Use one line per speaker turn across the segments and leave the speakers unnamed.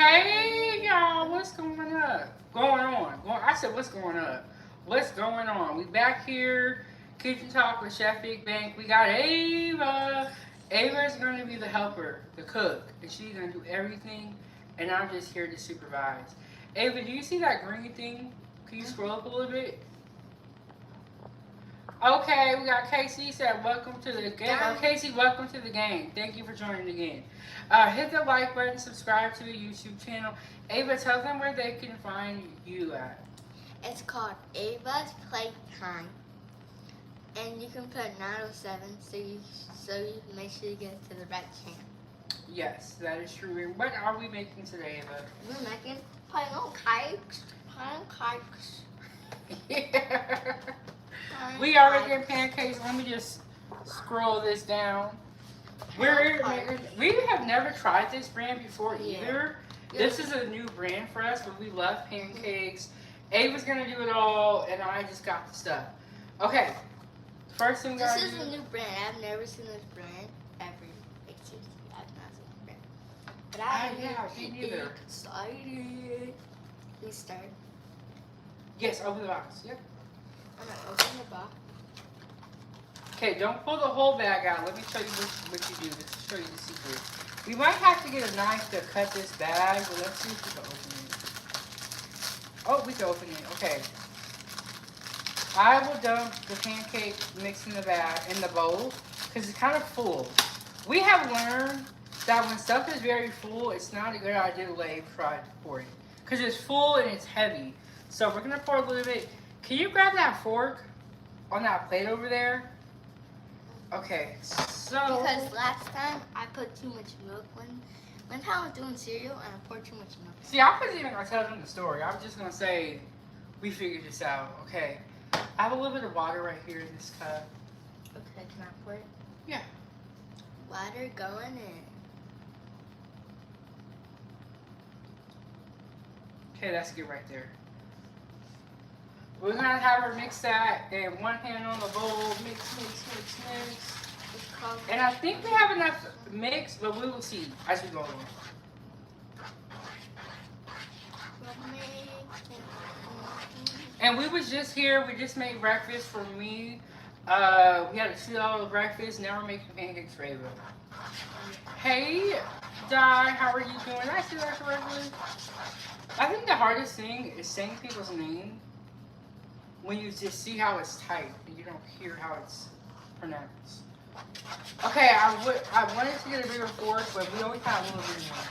Hey y'all, what's going up? I said, what's going up? What's going on? We back here, Kitchen Talk with Chef Big Bank. We got Ava. Ava's gonna be the helper, the cook, and she's gonna do everything. And I'm just here to supervise. Ava, do you see that green thing? Can you scroll up a little bit? Okay, we got Casey said, welcome to the game. Oh, Casey, welcome to the game. Thank you for joining again. Hit the like button, subscribe to the YouTube channel. Ava, tell them where they can find you at.
It's called Ava's Playtime. And you can put 907 so you make sure you get to the right channel.
Yes, that is true. And what are we making today, Ava?
We're making pancakes. Pancakes.
Yeah. We are making pancakes. Let me just scroll this down. We have never tried this brand before either. Yeah. This is a new brand for us, but we love pancakes. Ava's gonna do it all, and I just got the stuff. Okay, first thing we gotta do.
This is a new brand. I've never seen this brand ever. Like, seriously, I've not seen this brand. But I'm excited. Please start.
Yes, open the box. Yep.
I'm gonna open the box.
Okay, don't pull the whole bag out. Let me show you what you do. Let's show you the secret. We might have to get a knife to cut this bag, but let's see if we can open it. Oh, we can open it. Okay. I will dump the pancake mix in the bag, in the bowl, because it's kind of full. We have learned that when stuff is very full, it's not a good idea to lay fried for it. Because it's full and it's heavy. So we're going to pour a little bit. Can you grab that fork on that plate over there? Okay, so...
Because last time I put too much milk. One time I was doing cereal and I poured too much milk.
See, I wasn't even going to tell them the story. I was just going to say, we figured this out. Okay, I have a little bit of water right here in this cup.
Okay, can I pour it?
Yeah.
Water going in.
Okay, that's good right there. We're going to have her mix that and one hand on the bowl, mix. And I think we have enough mix, but we will see as we go along. And we was just here, we just made breakfast for me. We had a $2 breakfast, now we're making pancakes for Ava. Hey, Di, how are you doing? Did I say that correctly? I think the hardest thing is saying people's name when you just see how it's typed and you don't hear how it's pronounced. Okay, I wanted to get a bigger fork, but we only got a little bit more.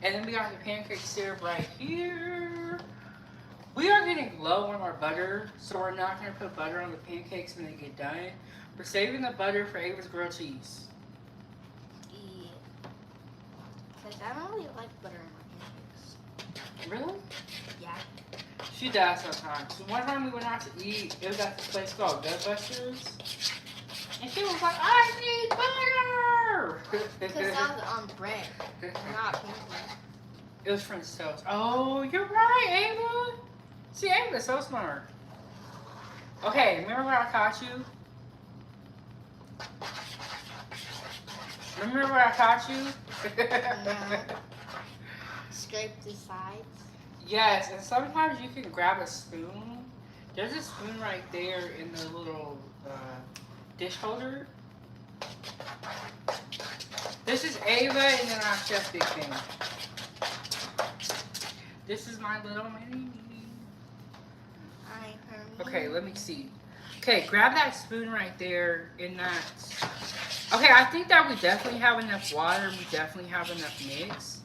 And then we got the pancake syrup right here. We are getting low on our butter, so we're not going to put butter on the pancakes when they get done. We're saving the butter for Ava's grilled cheese.
Yeah. Because I don't really like butter on my pancakes.
Really?
Yeah.
She does sometimes. So one time we went out to eat, it was at this place called Gutbusters. And she was like, I need butter!
Because that was on bread, not pancakes.
It was French toast. Oh, you're right, Ava. See, Ava's so smart. Okay, remember when I taught you? Remember what I taught you?
No. Scrape the sides.
Yes, and sometimes you can grab a spoon. There's a spoon right there in the little dish holder. This is Ava, and then I have Chef Big Thing. This is my little mini me. Okay, let me see. Okay, grab that spoon right there in that. Okay, I think that we definitely have enough water. We definitely have enough mix.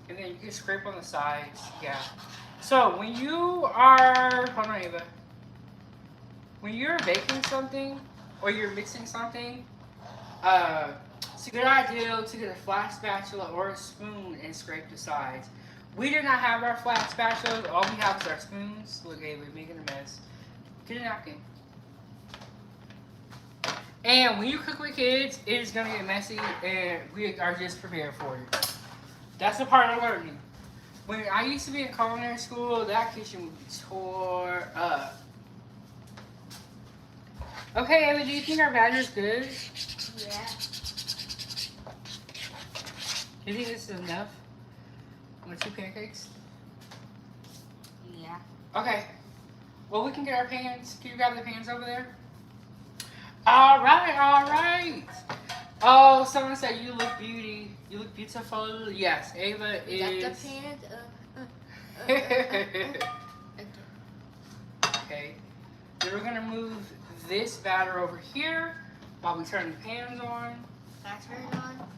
And then you can scrape on the sides. Yeah. So when you are, hold on, Ava. When you're baking something or you're mixing something, it's a good idea to get a flat spatula or a spoon and scrape the sides. We do not have our flat spatulas. All we have is our spoons. Look, Ava, we're making a mess. Get a napkin. And when you cook with kids, it is going to get messy, and we are just prepared for it. That's the part I'm learning. When I used to be in culinary school, that kitchen would be tore up. Okay, Ava, do you think our batter's good?
Yeah.
Do you think this is enough? Want 2 pancakes?
Yeah.
Okay. Well, we can get our pans. Can you grab the pans over there? All right, all right. Oh, someone said you look beauty. You look beautiful. Yes, Ava is.
Got the pans.
Okay. Then we're gonna move this batter over here while we turn the pans on.
Can I turn it on?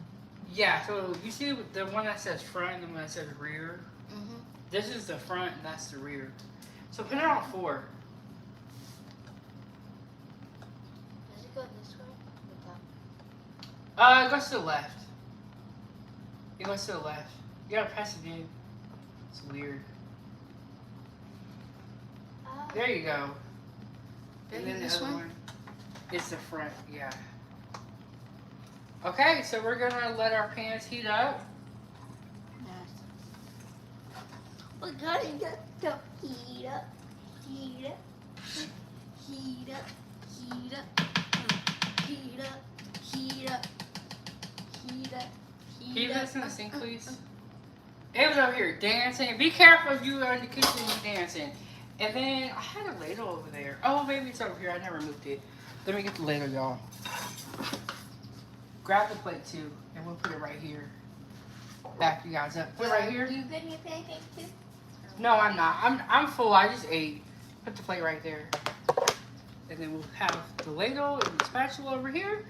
Yeah. So you see the one that says front and the one that says rear.
Mhm.
This is the front and that's the rear. So put it on 4.
Does it go this way?
It goes to the left. It goes to the left. You gotta press it in. It's weird. There you go. And then the
this
other
one?
one is the front, yeah. Okay, so we're gonna let our pans heat up.
We're gonna get the heat up, heat up, heat up, heat up, heat up, heat up, heat up.
Can you put this in the sink, please? It was over here dancing. Be careful if you are in the kitchen and dancing. And then I had a ladle over there. Oh, maybe it's over here. I never moved it. Let me get the ladle, y'all. Grab the plate too, and we'll put it right here. Back you guys up. Put it right here.
You get me a pancake too?
No, I'm not. I'm full. I just ate. Put the plate right there. And then we'll have the ladle and the spatula over here.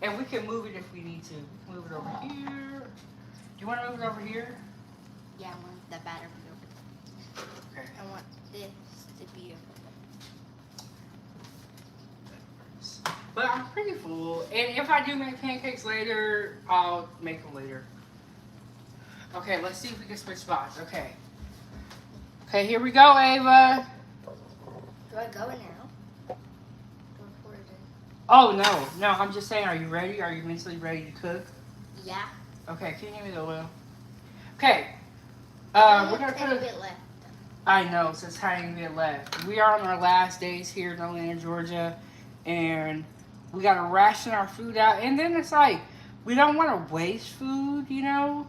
And we can move it if we need to. Move it over here. Do you want to move it over here?
Yeah, I want the batter to be over.
Okay.
I want this to be over.
But I'm pretty full. And if I do make pancakes later, I'll make them later. Okay, let's see if we can switch spots. Okay. Okay, here we go, Ava.
Do I go in now?
Oh, no, I'm just saying, are you ready? Are you mentally ready to cook?
Yeah.
Okay, can you give me the oil? Okay, we're gonna put
a bit left.
I know, it's a tiny bit left. We are on our last days here in Atlanta, Georgia, and we gotta ration our food out. And then it's like, we don't want to waste food, you know?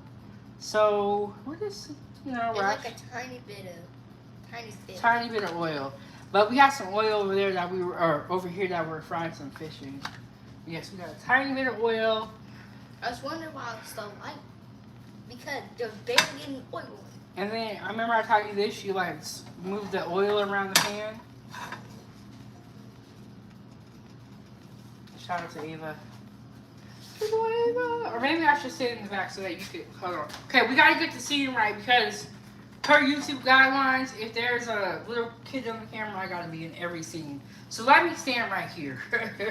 So, we're just, you know,
It's like a tiny bit
of oil. But we have some oil over there that or over here that we're frying some fish in. Yes, we got a tiny bit of oil.
I was wondering why it's so light. Because there's barely any oil.
And then, I remember I taught you this, you like move the oil around the pan. Shout out to Ava. Or maybe I should sit in the back so that you could, hold on. Okay, we gotta get the seating right because per YouTube guidelines, if there's a little kid on the camera, I gotta be in every scene. So let me stand right here.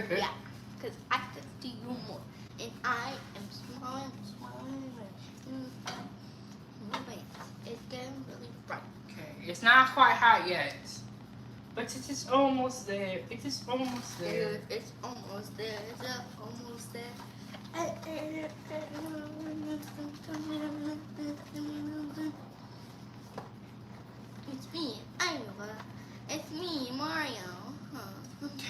Yeah, because I can see you more. And I am smiling. It's getting really bright.
Okay, it's not quite hot yet. But it is almost there. It is almost there.
It's almost there. It's almost there. It's me, Ava. It's me, Mario.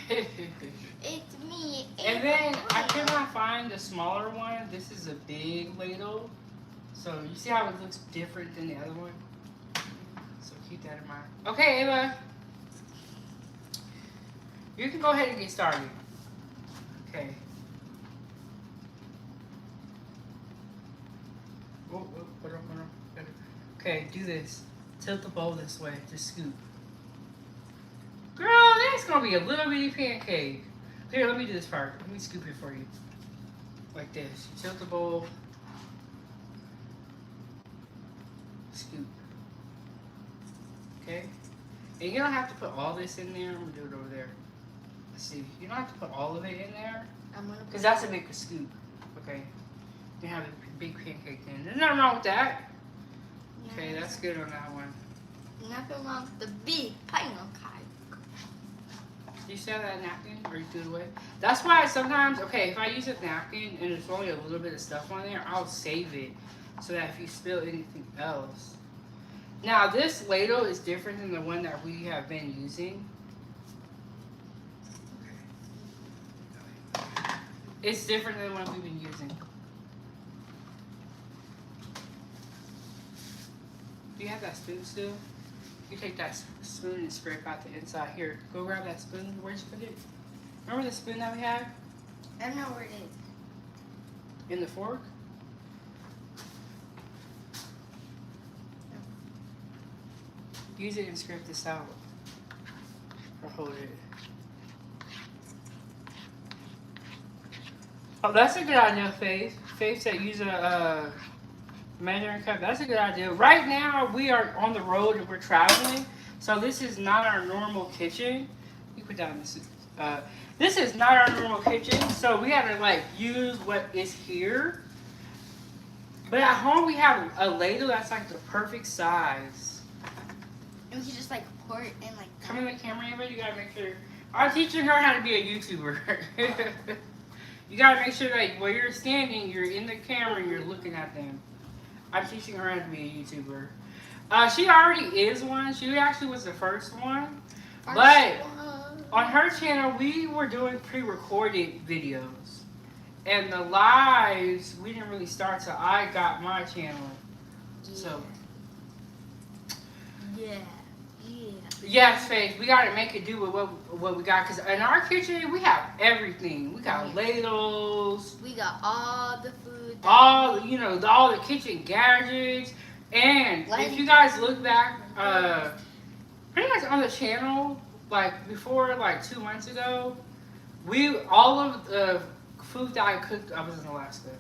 It's me, Ava.
And then I could not find the smaller one. This is a big ladle. So you see how it looks different than the other one? So keep that in mind. Okay, Ava. You can go ahead and get started. Okay. Put on. Okay, do this. Tilt the bowl this way. Just scoop. Girl, that's gonna be a little bitty pancake. Here, let me do this part. Let me scoop it for you. Like this. You tilt the bowl. Scoop. Okay? And you don't have to put all this in there. I'm gonna do it over there. Let's see. You don't have to put all of it in there. Because that's a big scoop. Okay? You have a big pancake then. There's nothing wrong with that. Okay, that's good on that one.
Nothing wrong with the big pancake.
You save that napkin or you threw it away? That's why sometimes, okay, if I use a napkin and there's only a little bit of stuff on there, I'll save it so that if you spill anything else. Now, this ladle is different than the one that we have been using. It's different than the one we've been using. Do you have that spoon still? You take that spoon and scrape out the inside. Here, go grab that spoon. Where'd you put it? Remember the spoon that we had?
I don't know where it is.
In the fork? Use it and scrape this out. Or hold it. Oh, that's a good idea, Faith. Faith said use a measuring cup. That's a good idea. Right now, we are on the road and we're traveling. So this is not our normal kitchen. You put down this. This is not our normal kitchen. So we have to like use what is here. But at home, we have a ladle that's like the perfect size.
And we can just like pour it in like that.
Come in the camera, Ava. You gotta make sure. I'm teaching her how to be a YouTuber. You gotta make sure that where you're standing, you're in the camera and you're looking at them. I'm teaching her how to be a YouTuber. She already is one. She actually was the first one. But on her channel, we were doing pre-recorded videos. And the lives, we didn't really start till I got my channel.
Yeah.
So.
Yeah.
Yes, Faith, we gotta make it do with what we got. Cause in our kitchen, we have everything. We got ladles.
We got all the food.
All the kitchen gadgets. And if you guys look back, pretty much on the channel, like before, like 2 months ago, all of the food that I cooked, I was in Alaska,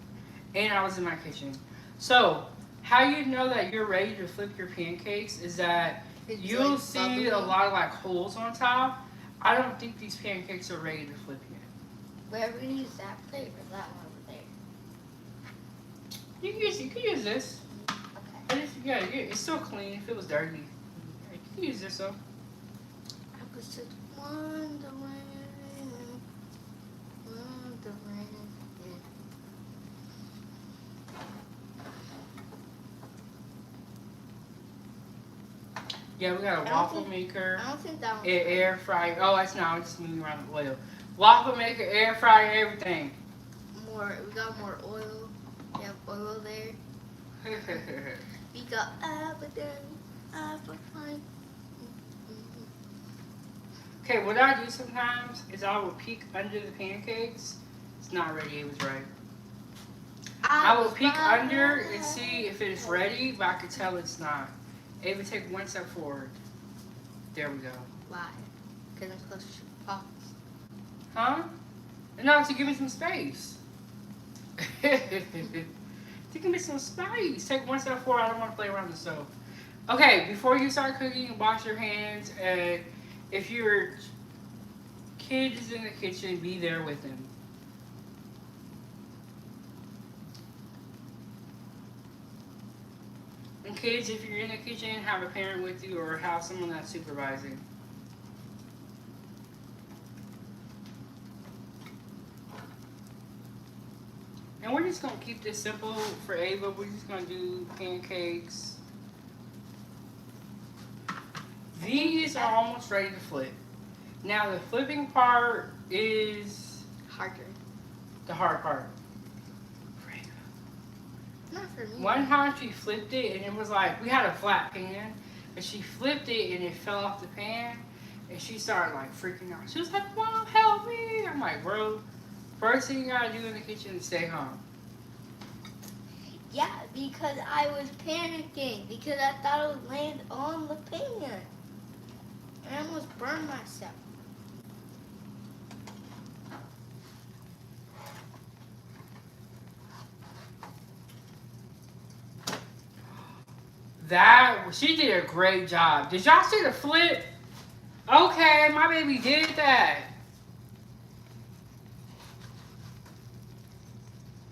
and I was in my kitchen. So how you know that you're ready to flip your pancakes is that you'll
like
see
bubbly.
a lot of like holes on top. I don't think these pancakes are ready to flip yet.
But are we gonna use that plate or that one over there?
You can use this.
Okay.
It's still clean. If it was dirty, you can use this though.
I was just wondering.
Yeah, we got a waffle maker,
I don't think that one's
air fryer. Oh, it's not. I'm just moving around the oil. Waffle maker, air fryer, everything.
We got more oil. We have oil there. We got apple pie.
Okay, what I do sometimes is I will peek under the pancakes. It's not ready. It was right. I will peek under and see if it's ready, but I can tell it's not. Ava, take one step forward. There we go.
Why? Because I'm close to Pops.
Huh? No, to give me some space. To give me some space. Take one step forward. I don't want to play around the stove. Okay, before you start cooking, wash your hands. If your kid is in the kitchen, be there with him. And kids, if you're in the kitchen, have a parent with you or have someone that's supervising. And we're just going to keep this simple for Ava. We're just going to do pancakes. These are almost ready to flip. Now the flipping part is
Harder.
the hard part.
Not for me.
One time she flipped it and it was like, we had a flat pan, and she flipped it and it fell off the pan, and she started like freaking out. She was like, Mom, help me. I'm like, bro, first thing you gotta do in the kitchen is stay home.
Yeah, because I was panicking because I thought it would land on the pan. I almost burned myself.
She did a great job. Did y'all see the flip? Okay, my baby did that.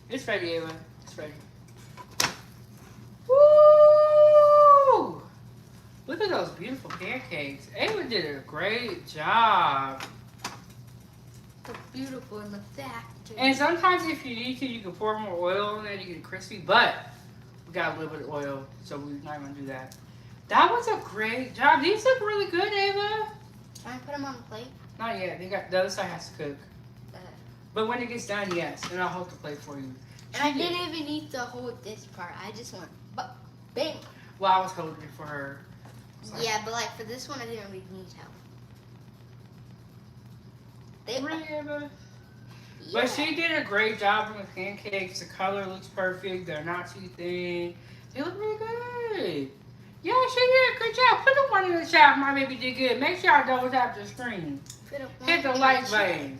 It's ready, Ava. It's ready. Woo! Look at those beautiful pancakes. Ava did a great job.
They're beautiful in the factory.
And sometimes if you need to, you can pour more oil in it, you get it crispy, but we got a little bit of oil, so we're not gonna do that. That was a great job. These look really good, Ava.
Can I put them on the plate?
Not yet. The other side has to cook. But when it gets done, yes, and I'll hold the plate for you.
And I didn't even need to hold this part. I just went, bam.
Well, I was holding it for her.
Yeah, but like for this one, I didn't really need help.
Really, Ava?
Yeah.
But she did a great job on the pancakes. The color looks perfect. They're not too thin. They look really good. Yeah, she did a good job. Put the one in the chat if my baby did good. Make sure y'all double tap the screen. Hit the like button.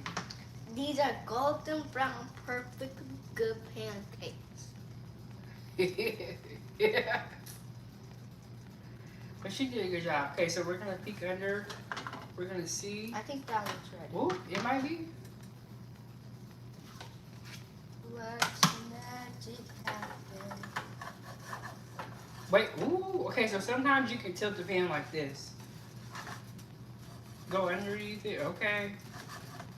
These are golden brown, perfectly good pancakes.
Yeah. But she did a good job. Okay, so we're gonna peek under. We're gonna see.
I think that one's ready.
Oh, it might be.
What's magic happen?
Wait, ooh, okay, so sometimes you can tilt the pan like this. Go underneath it, okay.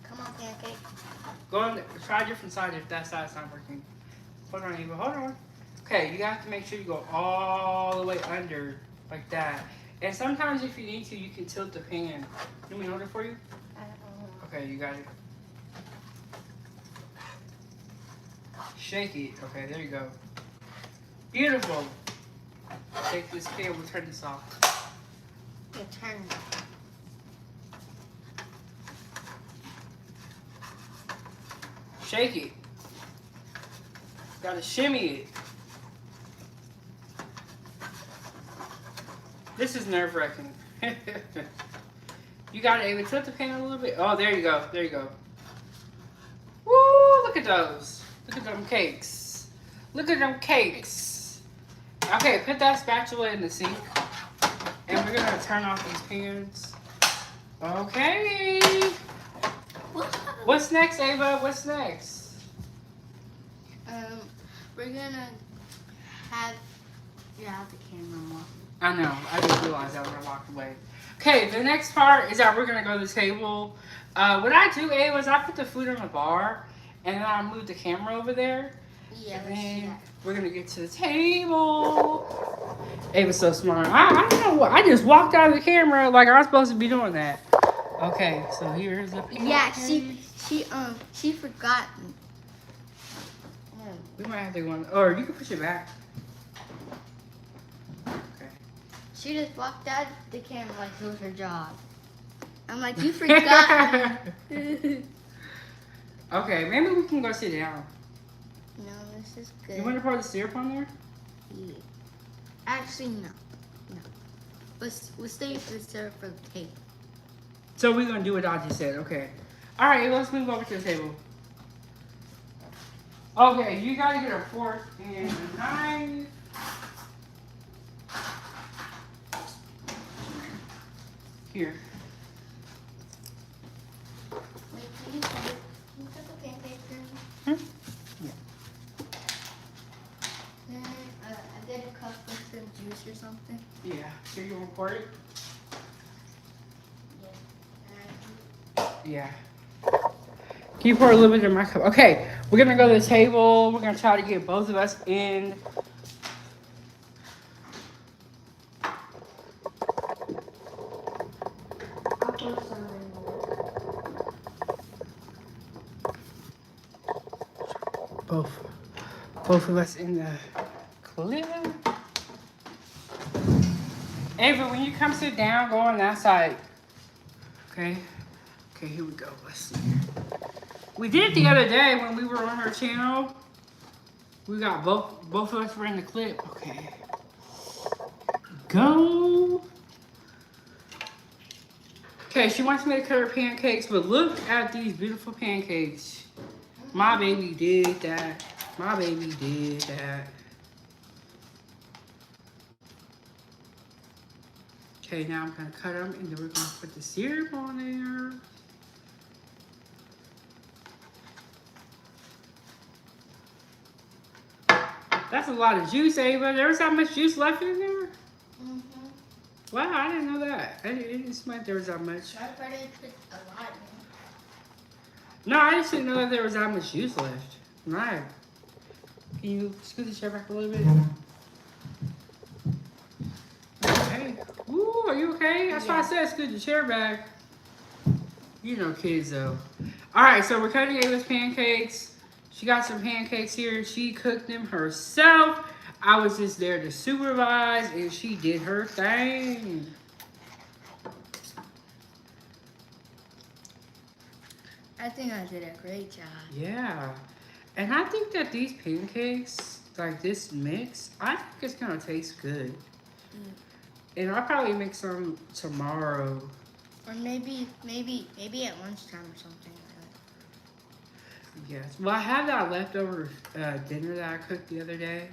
Come on, Pancake.
Go on, try a different side if that side's not working. Hold on, Eva, hold on. Okay, you have to make sure you go all the way under, like that. And sometimes if you need to, you can tilt the pan. You want me to hold it for you?
I don't know.
Okay, you got it. Shake it. Okay, there you go. Beautiful. Take this pan, we'll turn this off.
You turn it.
Shake it. Gotta shimmy it. This is nerve-wracking. You gotta even tilt the pan a little bit. Oh, there you go. There you go. Woo! Look at those. Look at them cakes. Look at them cakes. Okay, put that spatula in the sink. And we're gonna turn off these pans. Okay. What's next, Ava? What's next?
We're gonna have you have the camera more.
I know. I didn't realize that when I walked away. Okay, the next part is that we're gonna go to the table. What I do, Ava, is I put the food on the bar, and then I move the camera over there.
Yeah.
And then we're gonna get to the table. Ava's so smart. I don't know what. I just walked out of the camera like I was supposed to be doing that. Okay, so here's the pancake.
Yeah, she forgot.
We might have to go on, or you can push it back. Okay.
She just walked out the camera like it was her job. I'm like, you forgot.
Okay, maybe we can go sit down.
No, this is good.
You want to pour the syrup on there?
Yeah. Actually, no. We'll stay for the syrup for the table.
So we're gonna do what I just said. Okay. All right, let's move over to the table. Okay, you gotta get a fork and a knife. Here.
Wait, can you put the pancake in?
Yeah.
I get a cup with some juice or something.
Yeah. Here, you want to pour it? Yeah. Can you pour a little bit in my cup? Okay, we're gonna go to the table. We're gonna try to get both of us in.
I'll pour some in there.
Both of us in the clip. Ava, when you come sit down, go on that side. Okay. Okay, here we go. Let's see. We did it the other day when we were on her channel. We got both of us were in the clip. Okay. Go. Okay, she wants me to cut her pancakes, but look at these beautiful pancakes. My baby did that. My baby did that. Okay, now I'm gonna cut them and then we're gonna put the syrup on there. That's a lot of juice, Ava. There was that much juice left in there?
Mm-hmm.
Wow, I didn't know that. It didn't seem like there was that much.
I thought it put a lot in.
No, I just didn't know that there was that much juice left. Right. Can you scoot the chair back a little bit? Okay. Ooh, are you okay? That's why I said scoot the chair back. You know kids, though. All right, so we're cutting Ava's pancakes. She got some pancakes here. She cooked them herself. I was just there to supervise, and she did her thing.
I think I did a great job.
Yeah. And I think that these pancakes, like this mix, I think it's gonna taste good. And I'll probably make some tomorrow.
Or maybe at lunchtime or something like
Yes. Well, I have that leftover dinner that I cooked the other day.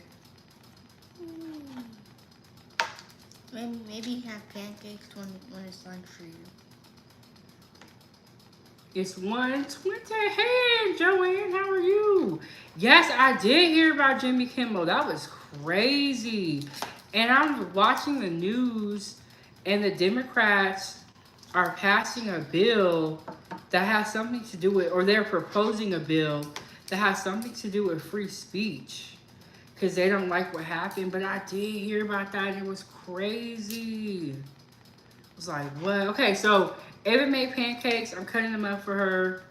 that. Maybe have pancakes when it's lunch for you.
It's 1:20. Hey, Joanne, how are you? Yes, I did hear about Jimmy Kimmel. That was crazy. And I'm watching the news, and the Democrats are passing a bill that has something to do with, or they're proposing a bill that has something to do with free speech. Because they don't like what happened. But I did hear about that, and it was crazy. It was like, what? Okay, so Ava made pancakes. I'm cutting them up for her.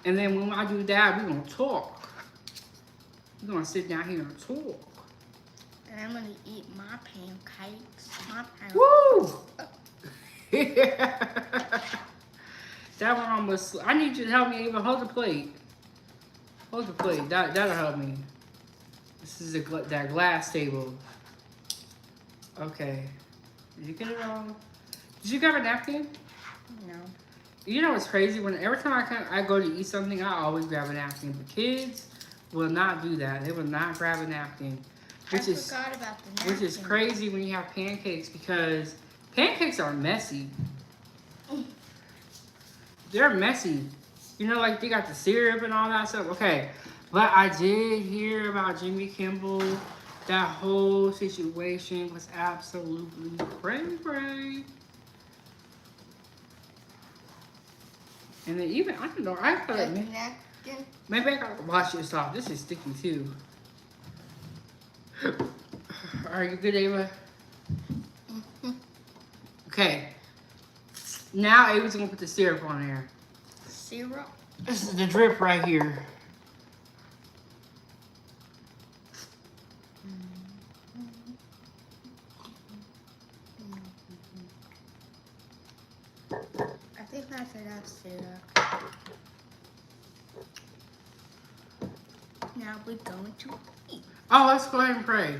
And then when I do that, we're going to talk. We're going to sit down here and talk.
And I'm gonna eat my pancakes.
Woo! That one almost. I need you to help me, Ava. Hold the plate. Hold the plate. That'll help me. This is that glass table. Okay. Did you get it all? Did you grab a napkin?
No.
You know what's crazy? Every time I go to eat something, I always grab a napkin. But kids will not do that. They will not grab a napkin.
I forgot about the napkin.
Which is crazy when you have pancakes, because pancakes are messy. They're messy. You know, like they got the syrup and all that stuff. Okay. But I did hear about Jimmy Kimmel. That whole situation was absolutely cray-cray. And then even, I don't know, I thought maybe I gotta wash this off. This is sticky too. Are you good, Ava? Okay. Now Ava's gonna put the syrup on there.
Syrup?
This is the drip right here.
I think that's enough syrup. Now we're going to eat.
Oh, let's go ahead and pray.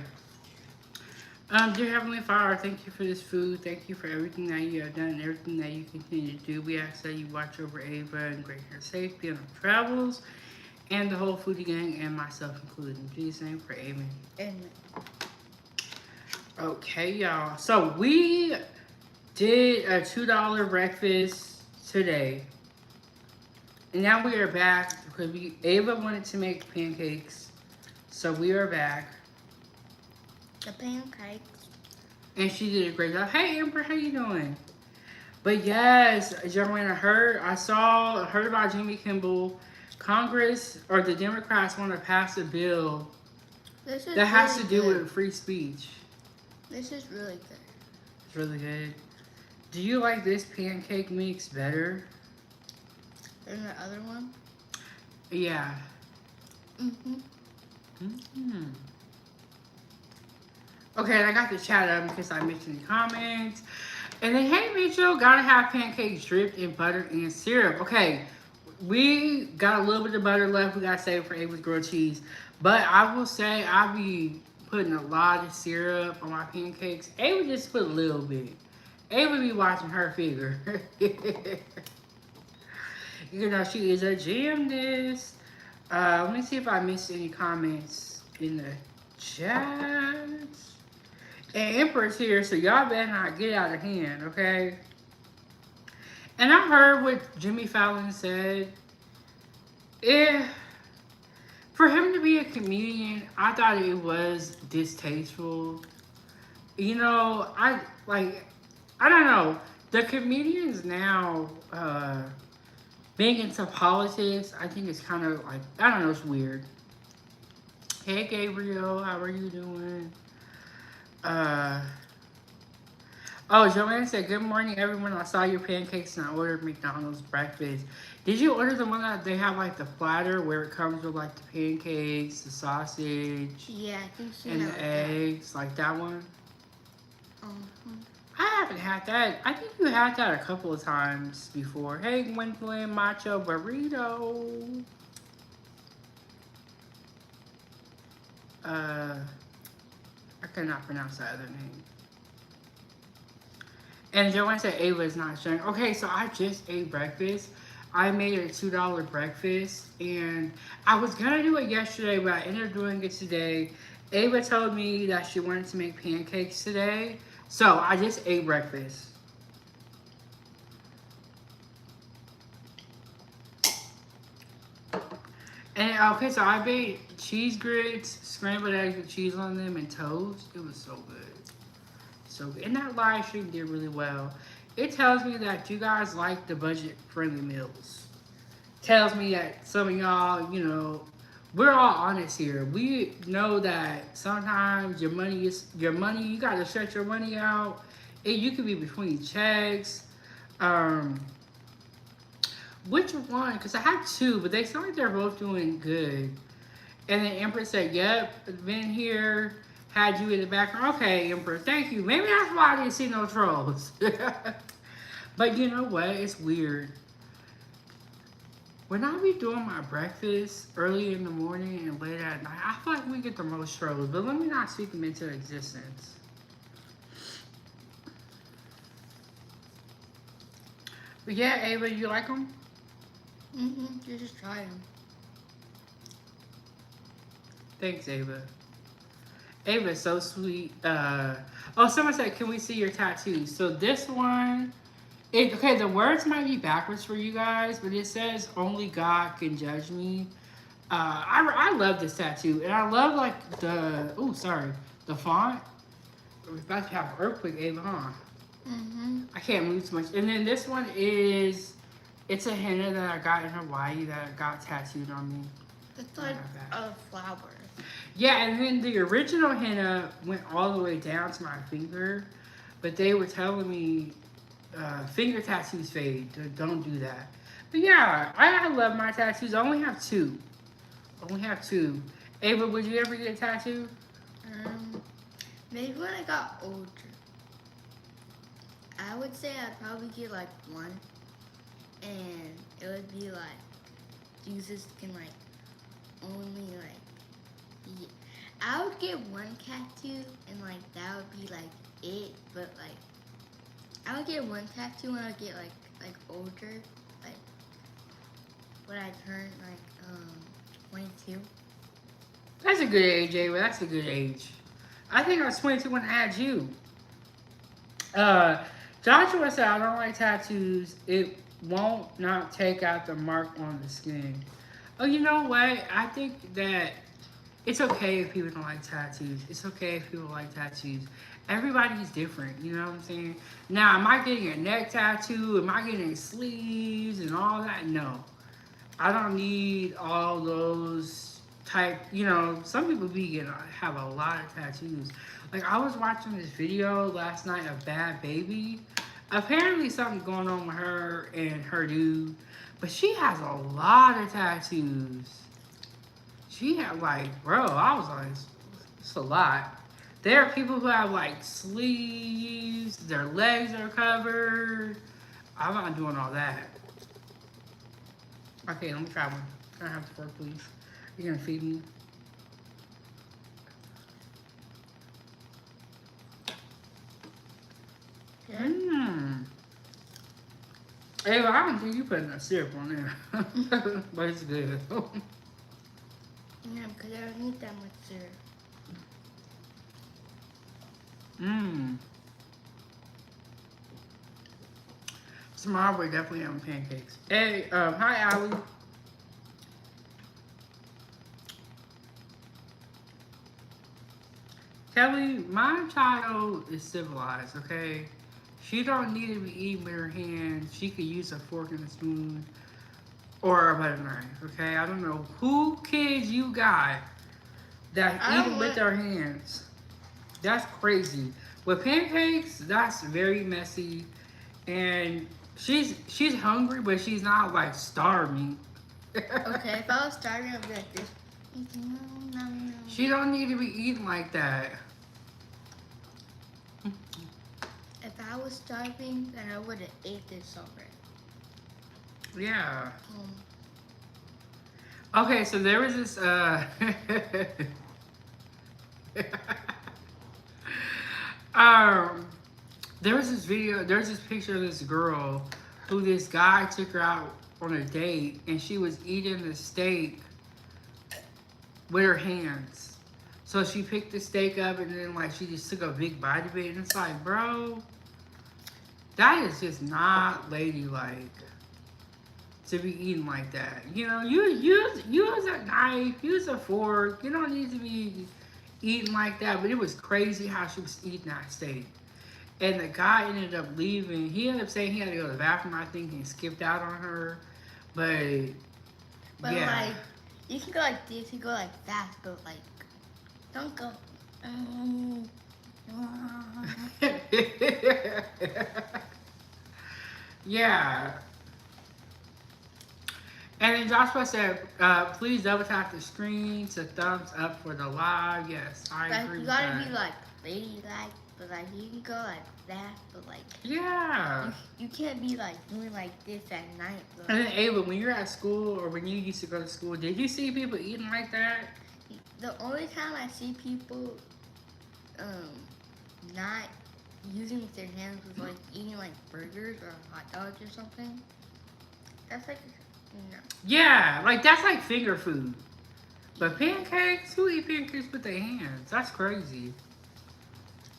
Dear Heavenly Father, thank you for this food. Thank you for everything that you have done and everything that you continue to do. We ask that you watch over Ava and grant her safety on her travels, and the whole foodie gang, and myself included. In Jesus' name, pray, amen.
Amen.
Okay, y'all. So we did a $2 breakfast today. And now we are back because Ava wanted to make pancakes. So we are back.
The pancakes.
And she did a great job. Hey, Amber, how you doing? But yes, Joanna, heard about Jimmy Kimmel. Congress, or the Democrats, want to pass a bill that has to do with free speech.
This is really good.
It's really good. Do you like this pancake mix better
than the other one?
Yeah. Okay, I got the chat up because I mentioned the comments. And then, hey, Mitchell, gotta have pancakes dripped in butter and syrup. Okay, we got a little bit of butter left. We gotta save it for Ava's grilled cheese. But I will say, I'll be putting a lot of syrup on my pancakes. Ava just put a little bit. Ava be watching her figure. You know, she is a gymnast. Let me see if I missed any comments in the chat. And Emperor's here, so y'all better not get out of hand, okay? And I heard what Jimmy Fallon said. For him to be a comedian, I thought it was distasteful. You know, I don't know. The comedians now, being into politics, I think it's kind of like, I don't know, it's weird. Hey, Gabriel, how are you doing? Oh, Joanne said, "Good morning, everyone. I saw your pancakes and I ordered McDonald's breakfast. Did you order the one that they have like the platter where it comes with like the pancakes, the sausage,
Yeah, I think she
and
knows
the
that.
eggs, like that one?"
Mhm.
I haven't had that. I think you had that a couple of times before. Hey, Gwendolyn, Macho Burrito. Uh, I cannot pronounce that other name. And Joanne said Ava is not sharing. Okay, so I just ate breakfast. I made a $2 breakfast, and I was gonna do it yesterday, but I ended up doing it today. Ava told me that she wanted to make pancakes today, so I just ate breakfast. And okay, so I made cheese grits, scrambled eggs with cheese on them, and toast. It was so good. So good. And that live stream did really well. It tells me that you guys like the budget friendly meals. Tells me that some of y'all, we're all honest here. We know that sometimes your money is your money. You got to stretch your money out. You could be between checks. Um, which one? Because I have two, but they sound like they're both doing good. And then Empress said, "Yep, been here, had you in the background." Okay, Empress, thank you. Maybe that's why I didn't see no trolls. But you know what? It's weird. When I be doing my breakfast early in the morning and late at night, I feel like we get the most trolls. But let me not speak them into existence. But yeah, Ava, you like them?
You just try them.
Thanks, Ava. Ava's so sweet. Someone said, "Can we see your tattoos?" So this one, okay, the words might be backwards for you guys, but it says, "Only God can judge me." I love this tattoo, and I love like the font. We're about to have an earthquake, Ava, huh? I can't move too much. And then this one it's a henna that I got in Hawaii that got tattooed on me.
It's like a flower.
Yeah, and then the original henna went all the way down to my finger, but they were telling me finger tattoos fade. Don't do that. But yeah, I love my tattoos. I only have two. Ava, would you ever get a tattoo?
Maybe when I got older. I would say I'd probably get like one, and it would be like Jesus can like only like be. I would get one tattoo, and like that would be like it. But like I would get one tattoo when I get like older, like when I turn like 22.
That's a good age, Ava. That's a good age. I think I was 22 when I had you. Joshua said, "I don't like tattoos. It won't not take out the mark on the skin." Oh, you know what? I think that it's okay if people don't like tattoos. It's okay if people like tattoos. Everybody's different, you know what I'm saying? Now, am I getting a neck tattoo? Am I getting sleeves and all that? No. I don't need all those type, some people have a lot of tattoos. Like I was watching this video last night of Bad Baby. Apparently something's going on with her and her dude, but she has a lot of tattoos. She had like, bro, I was like, it's a lot. There are people who have like sleeves, their legs are covered. I'm not doing all that. Okay, let me try one. Can I have the fork, please? You're gonna feed me? Mmm. Ava, I don't think you put enough syrup on there. But it's good.
Yeah, because I don't need that much syrup.
Mmm. Tomorrow we're definitely having pancakes. Hey, hi Allie. Kelly, my child is civilized, okay? She don't need to be eating with her hands. She could use a fork and a spoon or a butter knife, okay? I don't know who kids you got that eat with their hands. That's crazy. With pancakes, that's very messy, and she's hungry, but she's not like starving.
Okay, if I was starving, I'd be like this.
She don't need to be eating like that.
If I was starving, then I would have ate this already.
Yeah. Okay, so there was this there was this video, there's this picture of this girl who this guy took her out on a date, and she was eating the steak with her hands. So she picked the steak up, and then like she just took a big bite of it, and it's like, bro, that is just not ladylike to be eating like that. You know, use a knife, use a fork. You don't need to be eating like that. But it was crazy how she was eating that steak. And the guy ended up leaving. He ended up saying he had to go to the bathroom, I think, and skipped out on her. But yeah.
Like, you can go like this, you go like fast, but like, don't go.
Yeah. And then Joshua said, please double tap the screen to thumbs up for the live. Yes, I
Like,
agree
you
with
gotta
that.
be like ladylike, but like you can go like that, but like
Yeah.
you can't be like doing like this at night. But
And then Ava, when you're at school or when you used to go to school, did you see people eating like that?
the only time I see people not using with their hands was like eating like burgers or hot dogs or something. That's like no.
Yeah, like that's like finger food. But pancakes, who eat pancakes with their hands? That's crazy.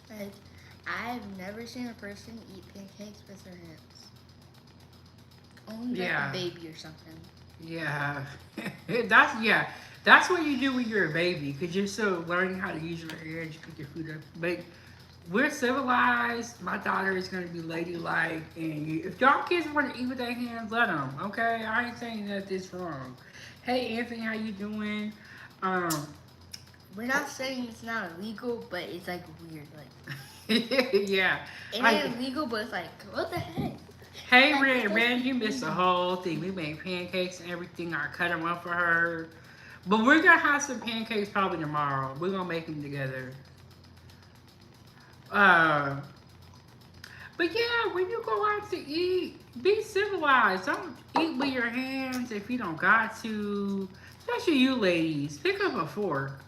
Like I've never seen a person eat pancakes with their hands. Only like
Yeah.
a baby or something.
Yeah. That's what you do when you're a baby, because you're still learning how to use your hands, you cook your food up. But we're civilized. My daughter is going to be ladylike. And if y'all kids want to eat with their hands, let them, okay? I ain't saying that this wrong. Hey, Anthony, how you doing?
We're not saying it's not illegal, but it's like weird. Like
Yeah.
it
Like,
ain't illegal, but it's like what the heck?
hey,
Like,
Rand, you missed the whole thing. We made pancakes and everything. I cut them up for her. But we're going to have some pancakes probably tomorrow. We're going to make them together. But yeah, when you go out to eat, be civilized. Don't eat with your hands if you don't got to. Especially you ladies. Pick up a fork.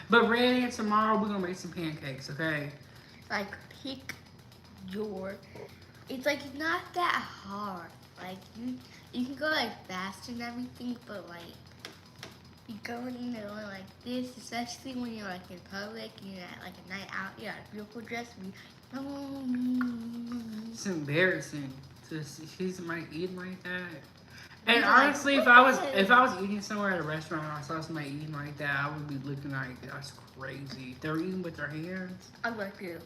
But Rand, tomorrow we're going to make some pancakes, okay?
Like pick your. It's like not that hard. Like you can go like fast and everything, but like you go in there like this, especially when you're like in public, you're at like a night out, you got a beautiful dress.
It's embarrassing to see somebody eating like that. And
You're like,
honestly, if I was eating somewhere at a restaurant and I saw somebody eating like that, I would be looking like that's crazy. They're eating with their hands.
I'm like you.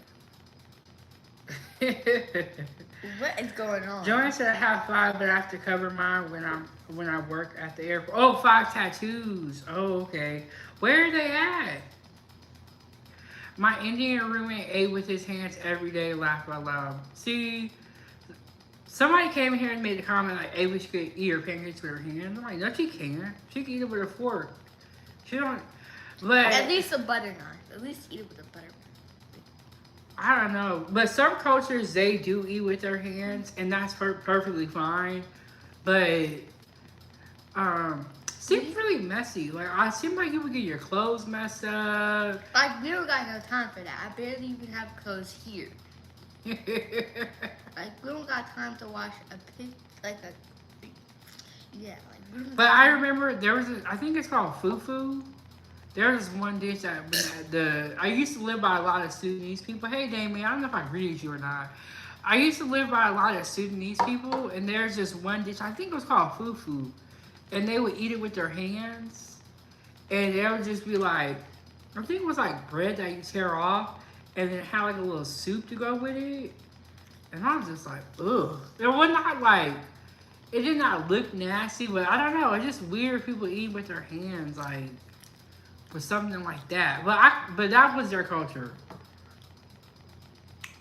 What is going on?
Joanna said I have 5, but I have to cover mine when I work at the airport. Oh, 5 tattoos. Oh, okay. Where are they at? My Indian roommate ate with his hands every day, laughed out loud. See, somebody came in here and made a comment like Ava could eat her pancakes with her hands. I'm like, no, she can't. She can eat it with a fork. She don't. But
At least a butter knife. At least eat it with a butter.
I don't know. But some cultures, they do eat with their hands, and that's perfectly fine. But seems really messy. Like, I seem like you would get your clothes messed up.
Like we don't got no time for that. I barely even have clothes here. Like we don't got time to wash a pig like a yeah. Like we don't
But
got
I
time.
remember there was I think it's called fufu. There was one dish that I used to live by a lot of Sudanese people. Hey, Damien, I don't know if I greeted you or not. I used to live by a lot of Sudanese people, and there's this one dish, I think it was called fufu, and they would eat it with their hands, and they would just be like, I think it was like bread that you tear off, and then have like a little soup to go with it, and I was just like, ugh. It was not like, it did not look nasty, but I don't know, it's just weird people eating with their hands, like, or something like that. But that was their culture.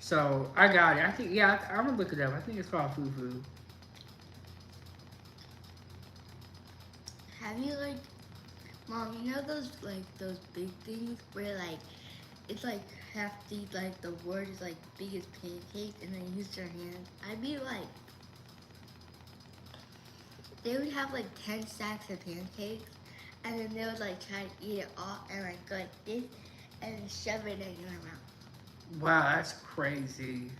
So I got it. I think yeah. I'm gonna look it up. I think it's called Fufu.
Have you like, Mom? You know those big things where like it's like half the word is like big as pancake, and they use their hands. I'd be like, they would have like 10 stacks of pancakes, and then they would like try to eat it all and like go like this, and shove it in your mouth.
Wow, that's crazy.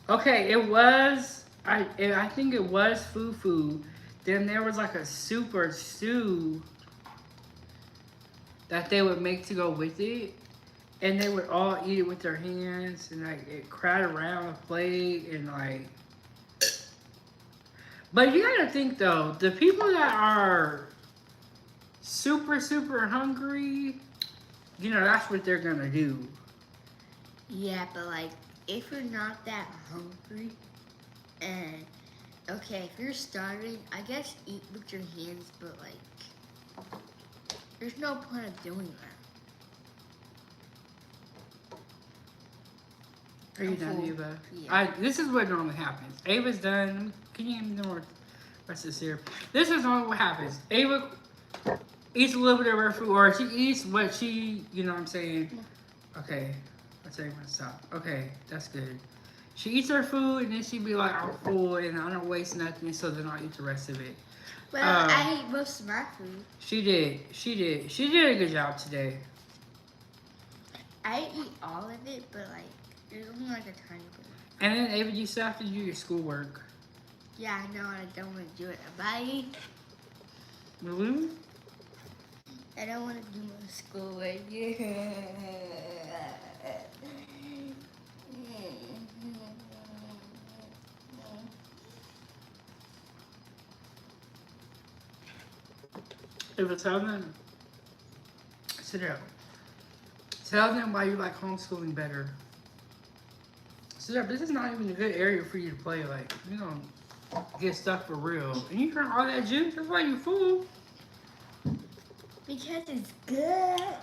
Okay, it was. I think it was Fufu. Then there was like a super stew that they would make to go with it, and they would all eat it with their hands, and like it crowd around the plate, and like. But you gotta think though, the people that are super hungry, you know, that's what they're gonna do.
Yeah, but like if you're not that hungry, and okay, if you're starving, I guess eat with your hands, but like there's no point of doing that.
Are you
I'm
done,
full.
Eva?
Yeah.
This is what normally happens. Ava's done. Can you give me the more rest of the syrup? This is normally what happens. Ava eats a little bit of her food, or she eats what she, you know what I'm saying? Okay, I'll tell you when to stop. Okay, that's good. She eats her food, and then she'd be like, I'm full, and I don't waste nothing, so then I'll eat the rest of it.
Well, I ate most of my food.
She did. She did a good job today.
I didn't eat all of it, but like there's only like a tiny bit.
And then Ava, you still have to do your schoolwork.
Yeah, I know, and I don't want to do it. Bye.
Really?
I don't want to do my schoolwork. Yeah.
Ava, tell them. Sit down. Tell them why you like homeschooling better. Sit down. This is not even a good area for you to play. Like, you don't get stuck for real. And you drink all that juice. That's why you fool.
Because it's good.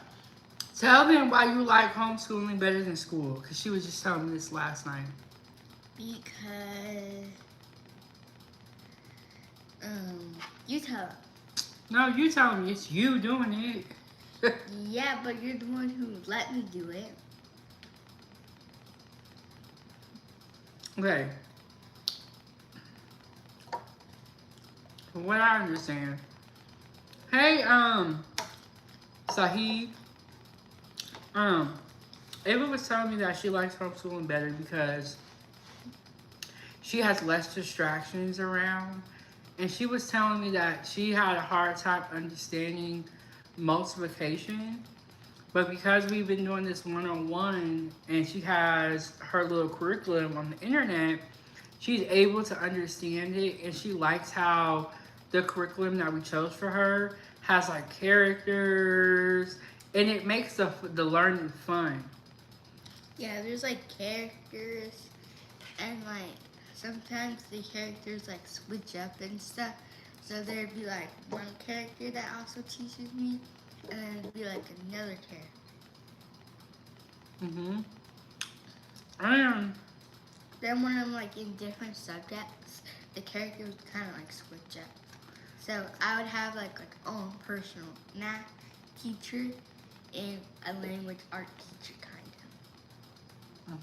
Tell them why you like homeschooling better than school. Because she was just telling me this last night.
Because you tell them.
No, you tell me. It's you doing it.
Yeah, but you're the one who let me do it.
Okay. From what I understand. Hey, Sahib. Ava was telling me that she likes homeschooling better because she has less distractions around. And she was telling me that she had a hard time understanding multiplication. But because we've been doing this one-on-one and she has her little curriculum on the internet, she's able to understand it, and she likes how the curriculum that we chose for her has like characters, and it makes the learning fun.
Yeah, there's like characters, and like sometimes the characters like switch up and stuff. So there'd be like one character that also teaches me, and then it'd be like another character. Then when I'm like in different subjects, the characters kind of like switch up. So I would have like own personal math teacher and a language art teacher kind of.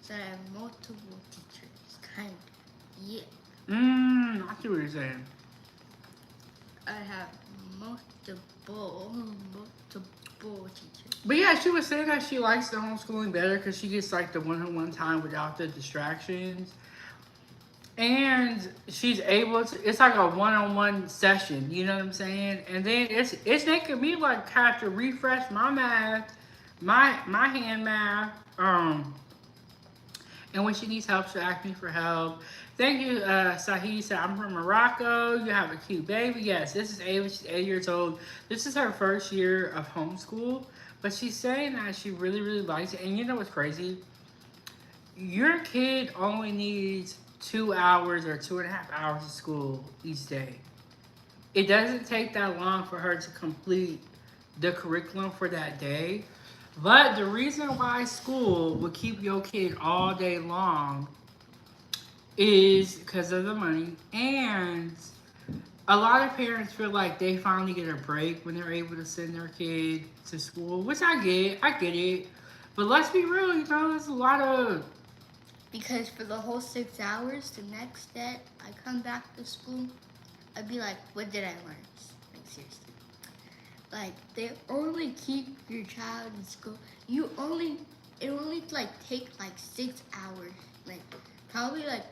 So I have multiple teachers kind of. Yeah.
I see what you're saying.
I have multiple teachers.
But yeah, she was saying that she likes the homeschooling better because she gets like the one-on-one time without the distractions. And she's able to, it's like a one-on-one session, you know what I'm saying? And then it's making me like have to refresh my math, my hand math. And when she needs help, she'll ask me for help. Thank you, Sahih said, I'm from Morocco. You have a cute baby. Yes, this is Ava. She's 8 years old. This is her first year of homeschool. But she's saying that she really likes it. And you know what's crazy? Your kid only needs 2 hours or 2.5 hours of school each day. It doesn't take that long for her to complete the curriculum for that day. But the reason why school would keep your kid all day long is because of the money. And a lot of parents feel like they finally get a break when they're able to send their kid to school, which I get. I get it. But let's be real, there's a lot of.
Because for the whole 6 hours, the next day I come back to school, I'd be like, what did I learn? Like, seriously. Like, they only keep your child in school. It only like take like 6 hours. Like, probably like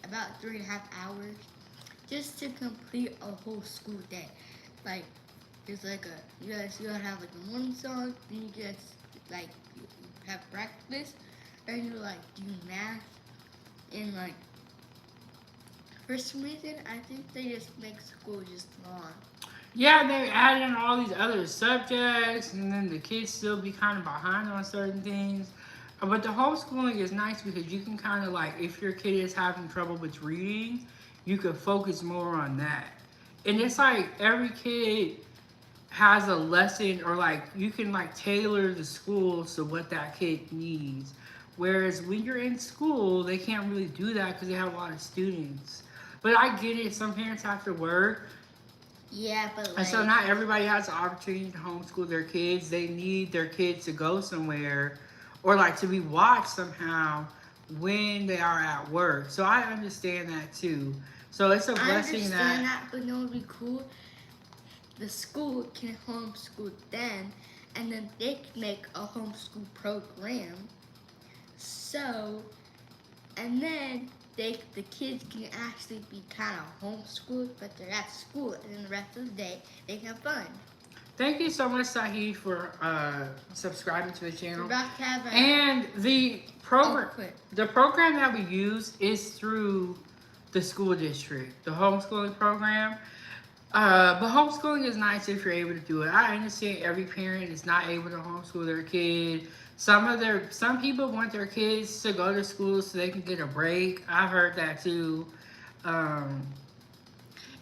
about 3.5 hours just to complete a whole school day. Like, there's like you gotta have like a morning song, then you guys like you have breakfast, and you like do math, and like for some reason I think they just make school just long.
Yeah, they add in all these other subjects, and then the kids still be kind of behind on certain things. But the homeschooling is nice because you can kind of like, if your kid is having trouble with reading, you can focus more on that. And it's like every kid has a lesson, or like you can like tailor the school to what that kid needs. Whereas when you're in school, they can't really do that because they have a lot of students. But I get it. Some parents have to work.
Yeah, but like.
And so not everybody has the opportunity to homeschool their kids. They need their kids to go somewhere or like to be watched somehow when they are at work. So I understand that too. So it's a blessing
I understand that, but no, it would be cool. The school can homeschool them, and then they can make a homeschool program. So, and then the kids can actually be kind of homeschooled, but they're at school, and then the rest of the day they can have fun.
Thank you so much, Sahi, for subscribing to the channel.
We're about to have
and the program that we use is through the school district, the homeschooling program. But homeschooling is nice if you're able to do it. I understand every parent is not able to homeschool their kid. Some people want their kids to go to school so they can get a break. I've heard that too. And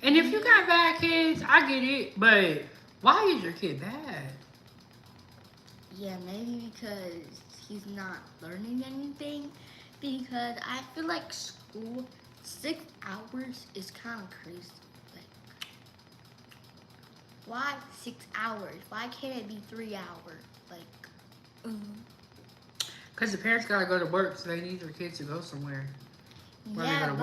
if you got bad kids, I get it. But why is your kid bad?
Yeah, maybe because he's not learning anything. Because I feel like school, 6 hours is kind of crazy. Like, why 6 hours? Why can't it be 3 hours? Like,
Because the parents gotta go to work, so they need their kids to go somewhere.
Yeah,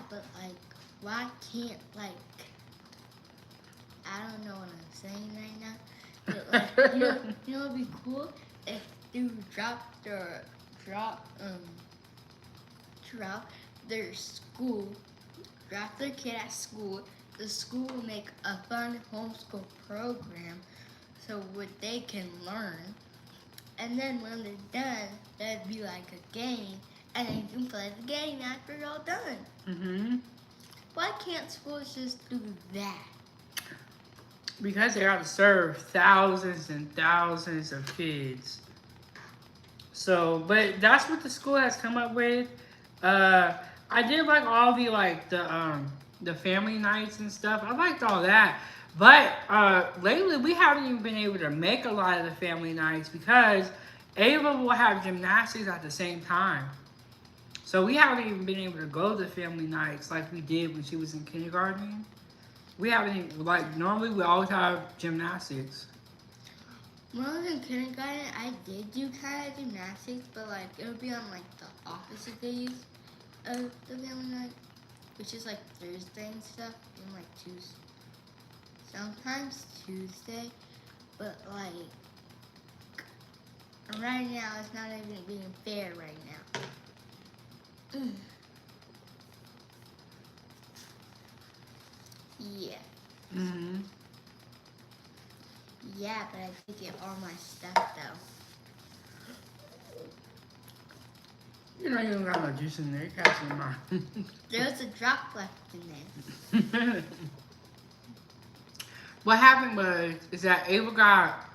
but like, why can't, like, I don't know what I'm saying right now, but like, you know what'd be cool? If you drop their kid at school, the school will make a fun homeschool program so what they can learn, and then when they're done, that'd be like a game, and then you can play the game after you're all done.
Mm-hmm.
Why can't schools just do that?
Because they have to serve thousands and thousands of kids. So, but that's what the school has come up with. I did like all the family nights and stuff. I liked all that. But lately, we haven't even been able to make a lot of the family nights because Ava will have gymnastics at the same time. So we haven't even been able to go to family nights like we did when she was in kindergarten. We haven't even, like, normally we always have gymnastics.
When I was in kindergarten, I did do kind of gymnastics, but like it would be on like the opposite days of the family night, which is like Thursday and stuff, and like Tuesday. Sometimes Tuesday, but like right now it's not even being fair right now. Yeah.
Mm-hmm.
Yeah, but I did get all my stuff though.
You know you don't got no juice in there. You got some more.
There's a drop left in there.
What happened is that Ava got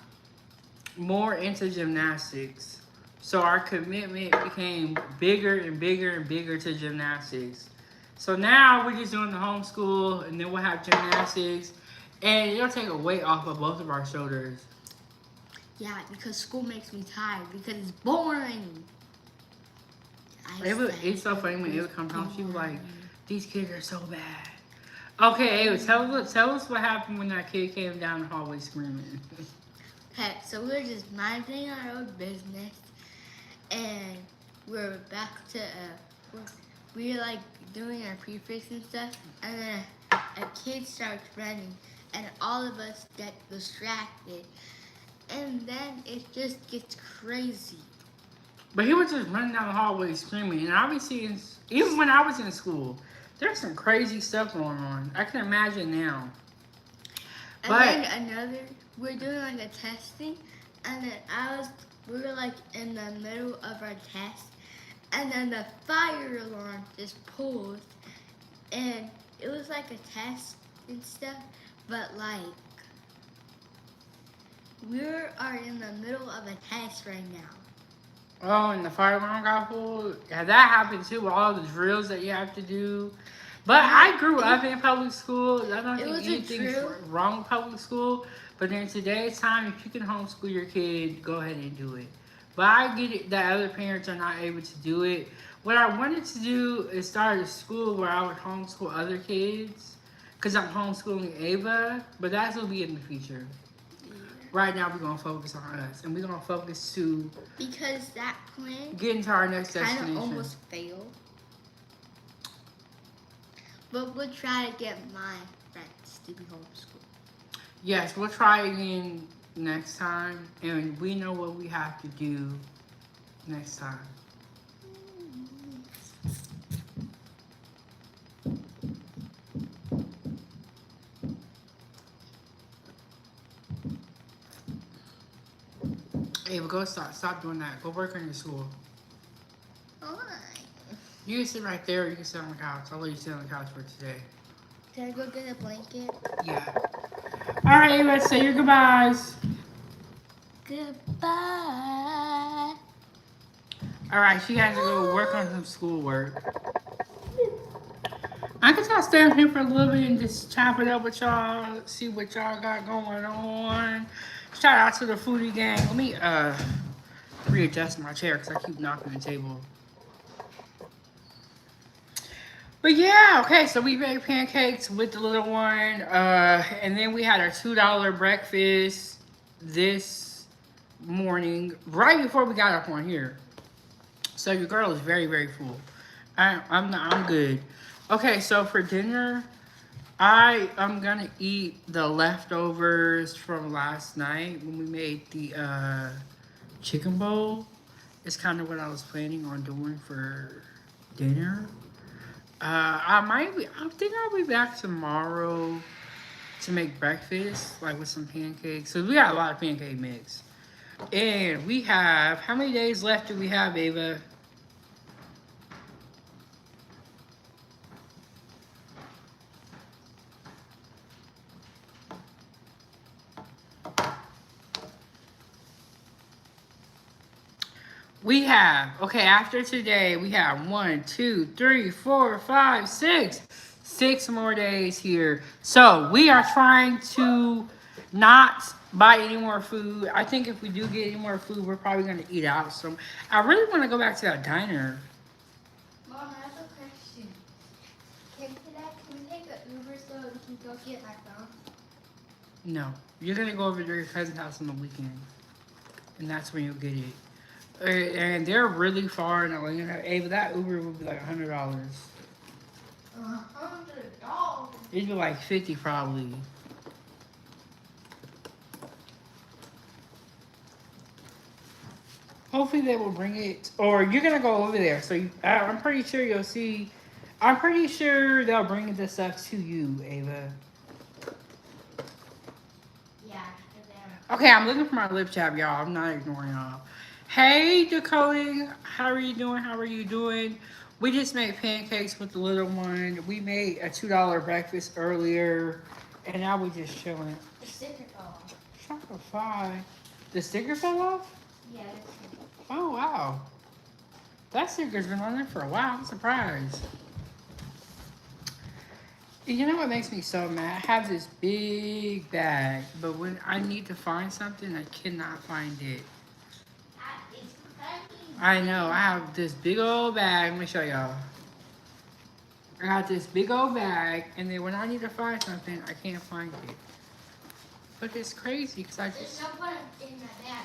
more into gymnastics. So our commitment became bigger and bigger and bigger to gymnastics. So now we're just doing the homeschool, and then we'll have gymnastics. And it'll take a weight off of both of our shoulders.
Yeah, because school makes me tired because it's boring.
It's so funny when Ava comes home, she was like, these kids are so bad. Okay, Ava, tell us what happened when that kid came down the hallway screaming.
Okay, so we were just minding our own business, and we're back to, we were like doing our prefix and stuff, and then a kid starts running, and all of us get distracted, and then it just gets crazy.
But he was just running down the hallway screaming, and obviously, even when I was in school, there's some crazy stuff going on. I can imagine now.
And then we're doing like a testing, and then we were like in the middle of our test, and then the fire alarm just pulled, and it was like a test and stuff, but like we are in the middle of a test right now.
Oh, and the fire alarm got pulled? Yeah, that happened too with all the drills that you have to do. But I grew up in public school. I don't think anything's wrong with public school. But in today's time, if you can homeschool your kid, go ahead and do it. But I get it that other parents are not able to do it. What I wanted to do is start a school where I would homeschool other kids. Because I'm homeschooling Ava. But that's going to be in the future. Right now, we're going to focus on us. And we're going to focus to...
Because that plan...
Get into our next destination.
Kind of almost failed. But we'll try to get my friends to be homeschooled.
Yes, we'll try again next time. And we know what we have to do next time. Ava, go stop doing that. Go work on your school.
Alright.
You can sit right there or you can sit on the couch. I'll let you sit on the couch for today.
Can I go get a blanket?
Yeah. Alright, Ava, say your goodbyes.
Goodbye.
Alright, she has to go work on some schoolwork. I guess I'll stay here for a little bit and just chop it up with y'all. See what y'all got going on. Shout out to the foodie gang. Let me readjust my chair because I keep knocking the table. But yeah, okay, so we made pancakes with the little one. And then we had our $2 breakfast this morning, right before we got up on here. So your girl is very, very full. I'm good. Okay, so for dinner, I am gonna eat the leftovers from last night when we made the chicken bowl. It's kind of what I was planning on doing for dinner. I think I'll be back tomorrow to make breakfast, like with some pancakes. So we got a lot of pancake mix. And we have, how many days left do we have, Ava? We have, okay, after today, we have 1, 2, 3, 4, 5, 6. 6 more days here. So we are trying to not buy any more food. I think if we do get any more food, we're probably going to eat out some. I really want to go back to that diner.
Mom, I have a question. Can we take an Uber so we can go get my phone?
No. You're going to go over to your cousin's house on the weekend. And that's when you'll get it. And they're really far in Atlanta. Hey, but that Uber would be like $100.
$100?
It'd be like 50 probably. Hopefully they will bring it. Or you're going to go over there. So I'm pretty sure you'll see. I'm pretty sure they'll bring the stuff to you, Ava.
Yeah.
Okay, I'm looking for my lip chap, y'all. I'm not ignoring y'all. Hey, Dakota. How are you doing? How are you doing? We just made pancakes with the little one. We made a $2 breakfast earlier. And now we're just chilling.
The sticker fell off.
Shopify. The sticker fell off?
Yeah.
Oh, wow. That sticker's been on there for a while. I'm surprised. You know what makes me so mad? I have this big bag, but when I need to find something, I cannot find it.
It's funny.
I know. I have this big old bag. Let me show y'all. I got this big old bag, and then when I need to find something, I can't find it. But it's crazy because I
There's
just.
no one in my bag.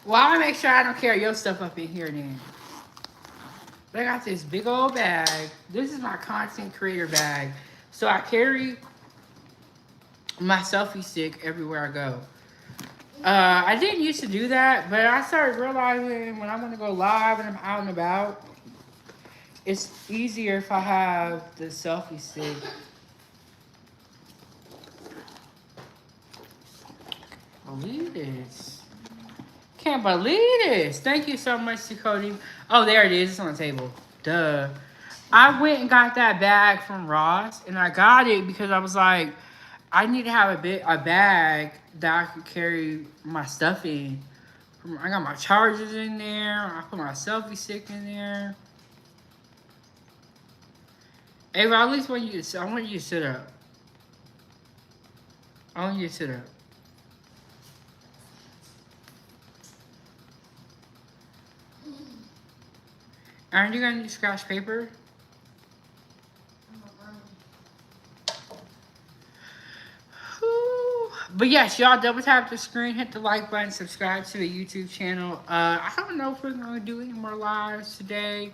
Well, I make sure I don't carry your stuff up in here then. But I got this big old bag. This is my content creator bag. So I carry my selfie stick everywhere I go. I didn't used to do that, but I started realizing when I want to go live and I'm out and about, it's easier if I have the selfie stick. Believe this. Can't believe this. Thank you so much, Cody. Oh, there it is. It's on the table. Duh. I went and got that bag from Ross, and I got it because I was like, I need to have a bag that I can carry my stuff in. I got my chargers in there. I put my selfie stick in there. Ava, I at least want you to. I want you to sit up. I want you to sit up. Aren't you gonna need scratch paper? But yes, y'all double tap the screen, hit the like button, subscribe to the YouTube channel. I don't know if we're gonna do any more lives today.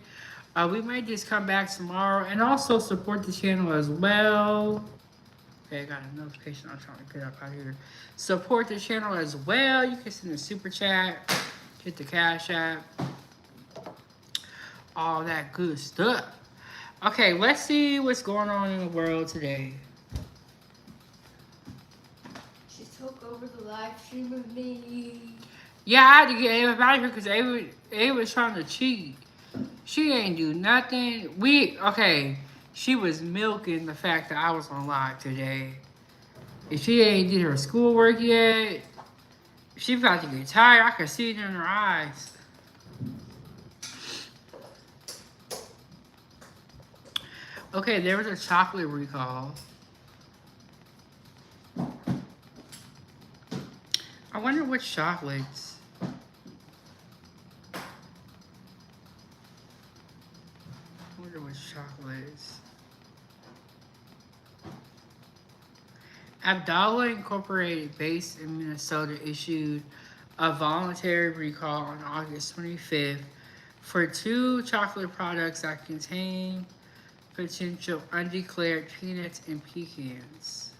We might just come back tomorrow and also support the channel as well. Okay, I got a notification. I'm trying to get up out here. Support the channel as well. You can send a super chat, hit the Cash App, all that good stuff. Okay, let's see what's going on in the world today.
She took over the live stream with me.
Yeah, I had to get Ava out of here because Ava was trying to cheat. She ain't do nothing. She was milking the fact that I was on live today. And she ain't did her schoolwork yet. She about to get tired. I could see it in her eyes. Okay, there was a chocolate recall. I wonder which chocolates. I wonder which chocolates. Abdallah Incorporated, based in Minnesota, issued a voluntary recall on August 25th for 2 chocolate products that contain potential undeclared peanuts and pecans.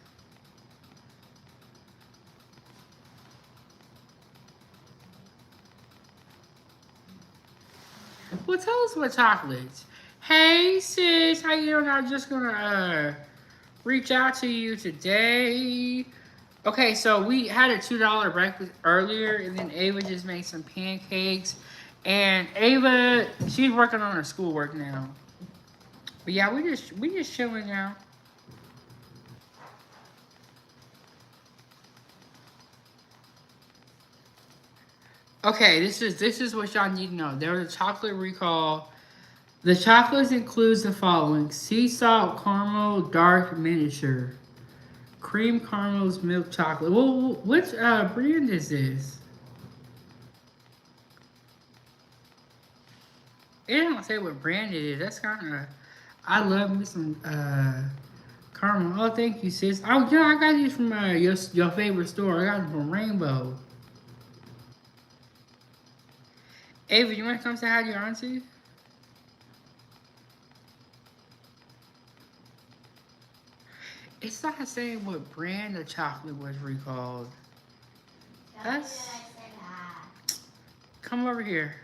Well, tell us what chocolates. Hey, sis, how you doing? I'm just gonna reach out to you today. Okay, so we had a $2 breakfast earlier, and then Ava just made some pancakes. And Ava, she's working on her schoolwork now. But yeah, we just chilling now. Okay, this is what y'all need to know. There was a chocolate recall. The chocolates includes the following: sea salt caramel dark miniature, cream caramels milk chocolate. Well, which brand is this? It don't say what brand it is. That's kind of. I love me some caramel. Oh, thank you, sis. Oh, yeah, I got these from your favorite store. I got them from Rainbow. Ava, you want to come say hi to your auntie? It's not saying what brand of chocolate was recalled. That's. Come over here.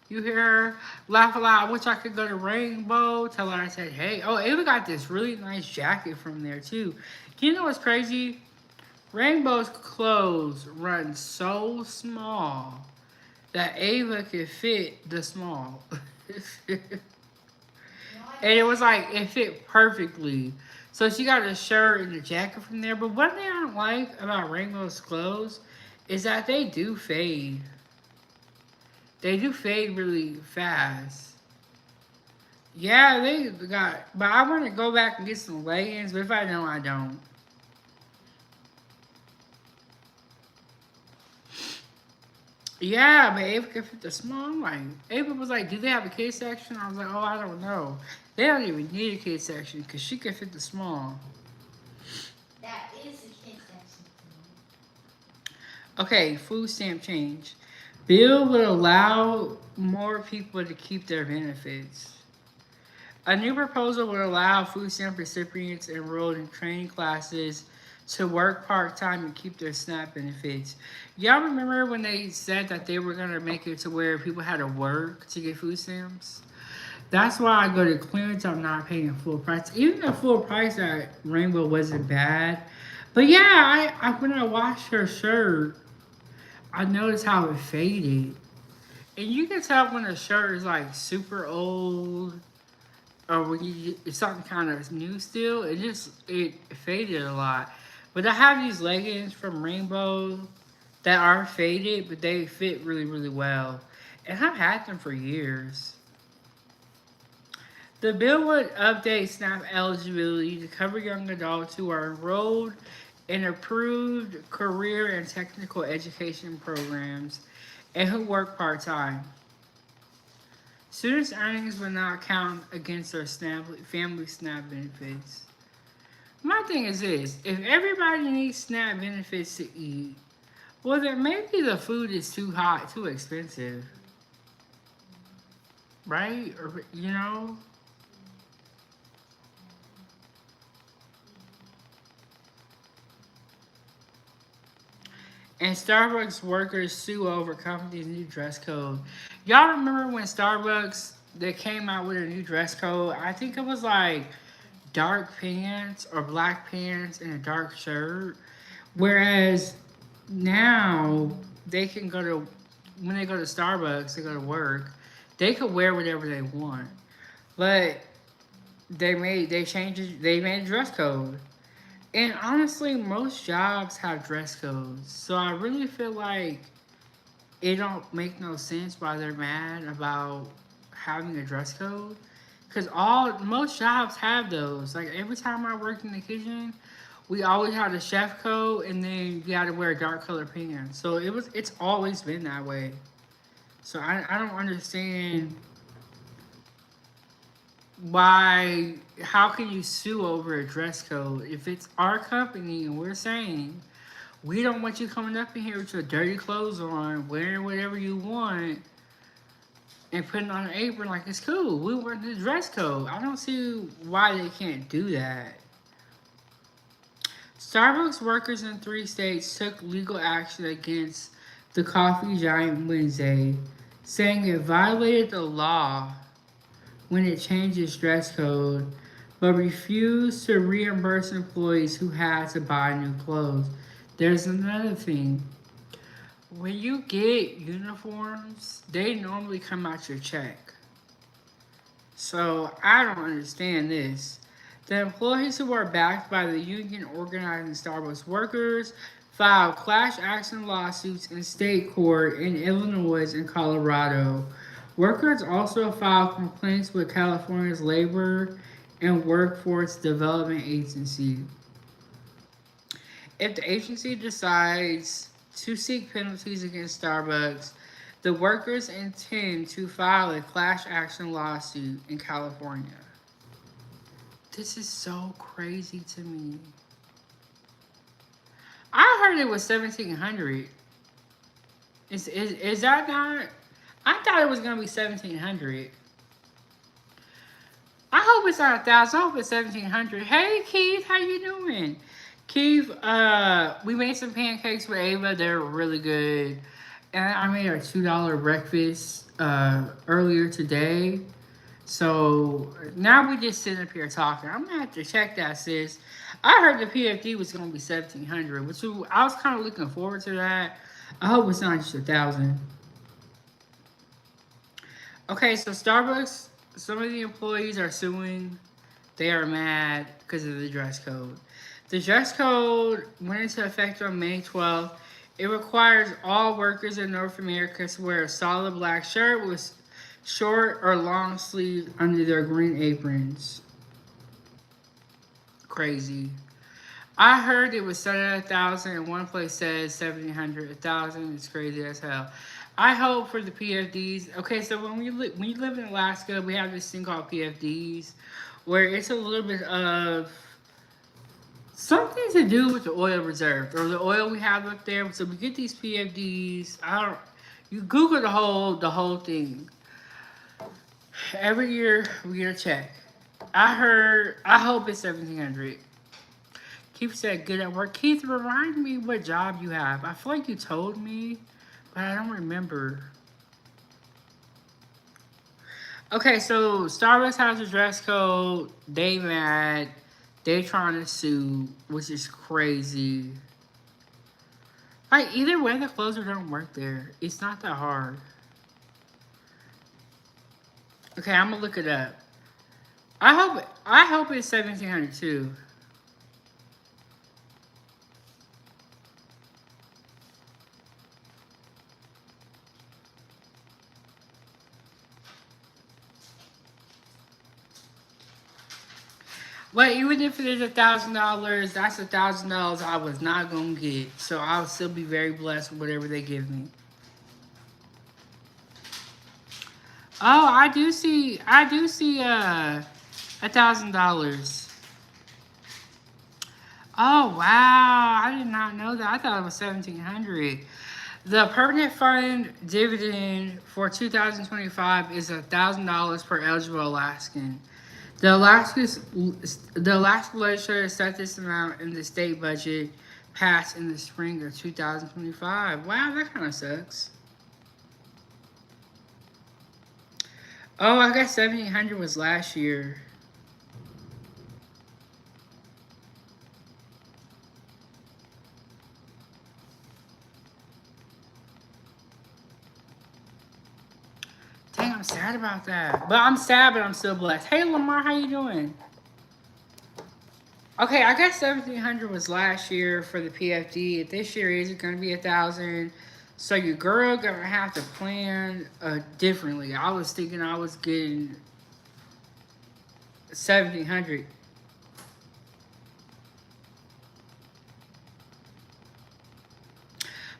You hear her laugh aloud. I wish I could go to Rainbow. Tell her I said, hey. Oh, Ava got this really nice jacket from there, too. You know what's crazy? Rainbow's clothes run so small that Ava could fit the small. And it was like, it fit perfectly. So she got a shirt and a jacket from there. But one thing I don't like about Rainbow's clothes is that they do fade. They do fade really fast. Yeah, they got. But I want to go back and get some leggings. But if I don't, I don't. Yeah, but Ava could fit the small. I'm like, Ava was like, do they have a kid section? I was like, oh, I don't know. They don't even need a kid section because she could fit the small.
That is a kid section.
Okay, food stamp change. Bill would allow more people to keep their benefits. A new proposal would allow food stamp recipients enrolled in training classes to work part-time and keep their SNAP benefits. Y'all remember when they said that they were going to make it to where people had to work to get food stamps? That's why I go to clearance. I'm not paying full price. Even the full price at Rainbow wasn't bad. But yeah, I when I washed her shirt, I noticed how it faded. And you can tell when a shirt is like super old or when it's something kind of new still, it faded a lot. But I have these leggings from Rainbow that are faded, but they fit really, really well. And I've had them for years. The bill would update SNAP eligibility to cover young adults who are enrolled in approved career and technical education programs and who work part-time. Students' earnings will not count against their family SNAP benefits. My thing is this, if everybody needs SNAP benefits to eat, well then maybe the food is too hot, too expensive. Right? Or, you know? And Starbucks workers sue over company's new dress code. Y'all remember when Starbucks, they came out with a new dress code? I think it was like dark pants or black pants and a dark shirt. Whereas now they can go to, when they go to Starbucks, they go to work, they could wear whatever they want. But they made a dress code. And honestly, most jobs have dress codes. So I really feel like it don't make no sense why they're mad about having a dress code. Cause most jobs have those. Like every time I worked in the kitchen, we always had a chef coat and then you had to wear dark color pants. So it's always been that way. So I don't understand how can you sue over a dress code if it's our company and we're saying we don't want you coming up in here with your dirty clothes on, wearing whatever you want, and putting on an apron like it's cool. We want the dress code. I don't see why they can't do that. Starbucks workers in 3 states took legal action against the coffee giant Wednesday, saying it violated the law when it changed its dress code, but refused to reimburse employees who had to buy new clothes. There's another thing. When you get uniforms, they normally come out your check. So I don't understand this. The employees who are backed by the union organizing Starbucks workers filed class action lawsuits in state court in Illinois and Colorado. Workers also filed complaints with California's Labor and Workforce Development Agency. If the agency decides to seek penalties against Starbucks, the workers intend to file a class action lawsuit in California. This is so crazy to me. I heard it was 1,700. Is that not? I thought it was gonna be 1,700. I hope it's not 1,000. I hope it's 1,700. Hey Keith, how you doing? Keith, we made some pancakes with Ava. They're really good. And I made a $2 breakfast earlier today. So now we just sitting up here talking. I'm gonna have to check that, sis. I heard the PFD was gonna be 1,700, which I was kind of looking forward to that. I hope it's not just 1,000. Okay, so Starbucks, some of the employees are suing They are mad because of the dress code. The dress code went into effect on May 12th. It requires all workers in North America to wear a solid black shirt with short or long sleeves under their green aprons. Crazy. I heard it was set at 1,000, and one place says 1,700. 1,000 is crazy as hell. I hope for the PFDs. Okay, so when you live in Alaska, we have this thing called PFDs, where it's a little bit of something to do with the oil reserve or the oil we have up there. So we get these PFDs. You Google the whole thing. Every year we get a check. I hope it's 1,700. Keith said, good at work. Keith, remind me what job you have. I feel like you told me, but I don't remember. Okay, so Starbucks has a dress code. They mad. They trying to sue, which is crazy. Like, either way, the clothes don't work there. It's not that hard. Okay, I'm gonna look it up. I hope it's 1,700 too. But even if it is $1,000, that's $1,000 I was not gonna get. So I'll still be very blessed with whatever they give me. Oh, I do see $1,000. Oh wow, I did not know that. I thought it was 1,700. The permanent fund dividend for 2025 is $1,000 per eligible Alaskan. The Alaska legislature set this amount in the state budget passed in the spring of 2025. Wow, that kind of sucks. Oh, I guess 1,700 was last year. Dang, I'm sad about that. But I'm sad, but I'm still blessed. Hey, Lamar, how you doing? Okay, I guess 1,700 was last year for the PFD. This year is going to be 1,000. So your girl gonna have to plan differently. I was thinking I was getting 1,700.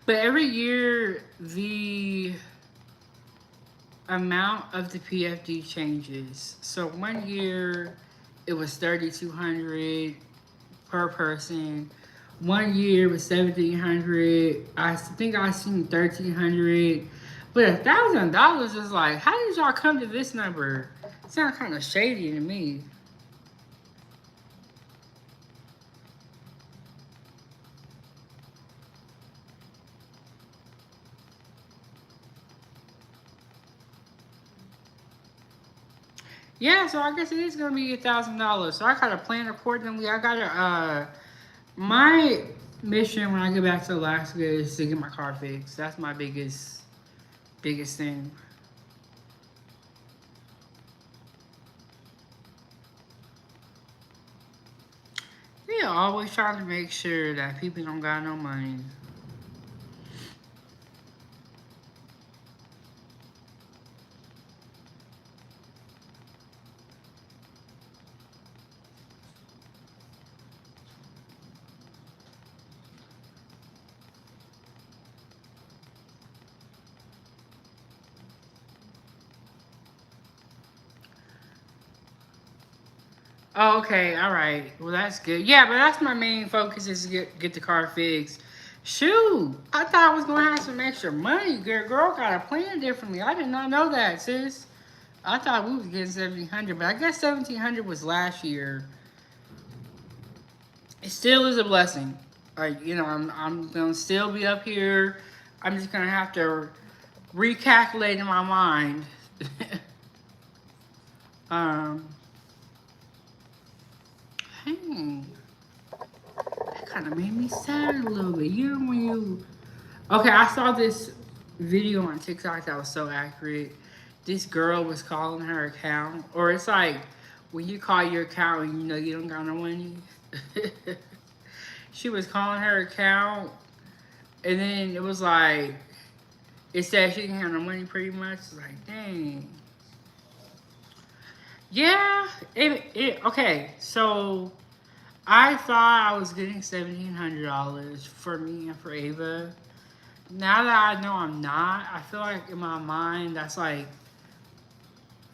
But every year the amount of the PFD changes. So one year it was 3,200 per person. One year was 1,700. I think I seen 1,300. But $1,000 is like, how did y'all come to this number? It sounds kind of shady to me. Yeah, so I guess it is gonna be $1,000. So I gotta plan accordingly. I gotta my mission when I get back to Alaska is to get my car fixed. That's my biggest thing. Yeah, always trying to make sure that people don't got no money. Oh, okay, all right. Well, that's good. Yeah, but that's my main focus is to get the car fixed. Shoot, I thought I was gonna have some extra money. Girl got a plan differently. I did not know that, sis. I thought we was getting 1,700, but I guess 1,700 was last year. It still is a blessing. Like, you know, I'm gonna still be up here. I'm just gonna have to recalculate in my mind. Dang. That kind of made me sad a little bit. You know when you... Okay, I saw this video on TikTok that was so accurate. This girl was calling her account. Or it's like when you call your account and you know you don't got no money. She was calling her account, and then it was like, it said she didn't have no money pretty much. It's like, dang. Yeah, okay, so I thought I was getting $1,700 for me and for Ava. Now that I know I'm not, I feel like in my mind that's like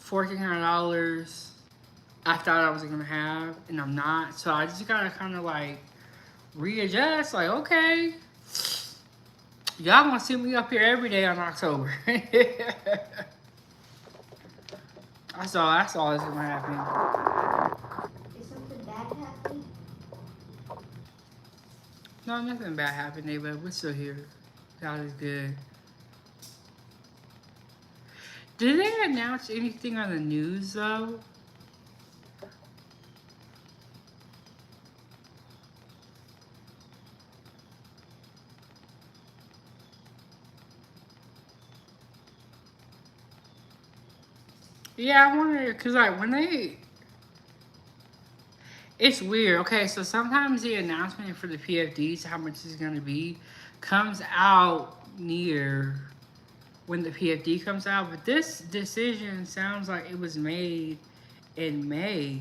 $1,400 I thought I was gonna have, and I'm not. So I just gotta kind of like readjust. Like, okay, y'all gonna see me up here every day on October. That's all that's gonna happen.
Is something bad happening?
No, nothing bad happened, Ava. We're still here. God is good. Did they announce anything on the news though? Yeah, I wonder, cause like when it's weird. Okay, so sometimes the announcement for the PFDs, how much it's gonna be, comes out near when the PFD comes out. But this decision sounds like it was made in May.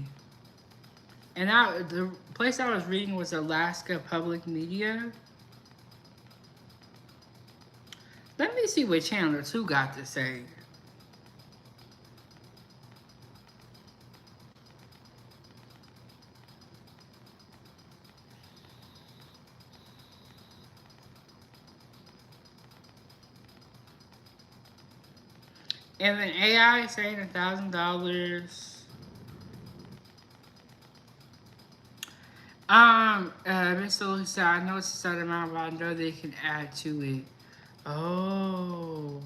And the place I was reading was Alaska Public Media. Let me see what Channel 2 got to say. And then AI saying $1,000. Mr. Lewis said, I know it's a set amount, but I know they can add to it. Oh.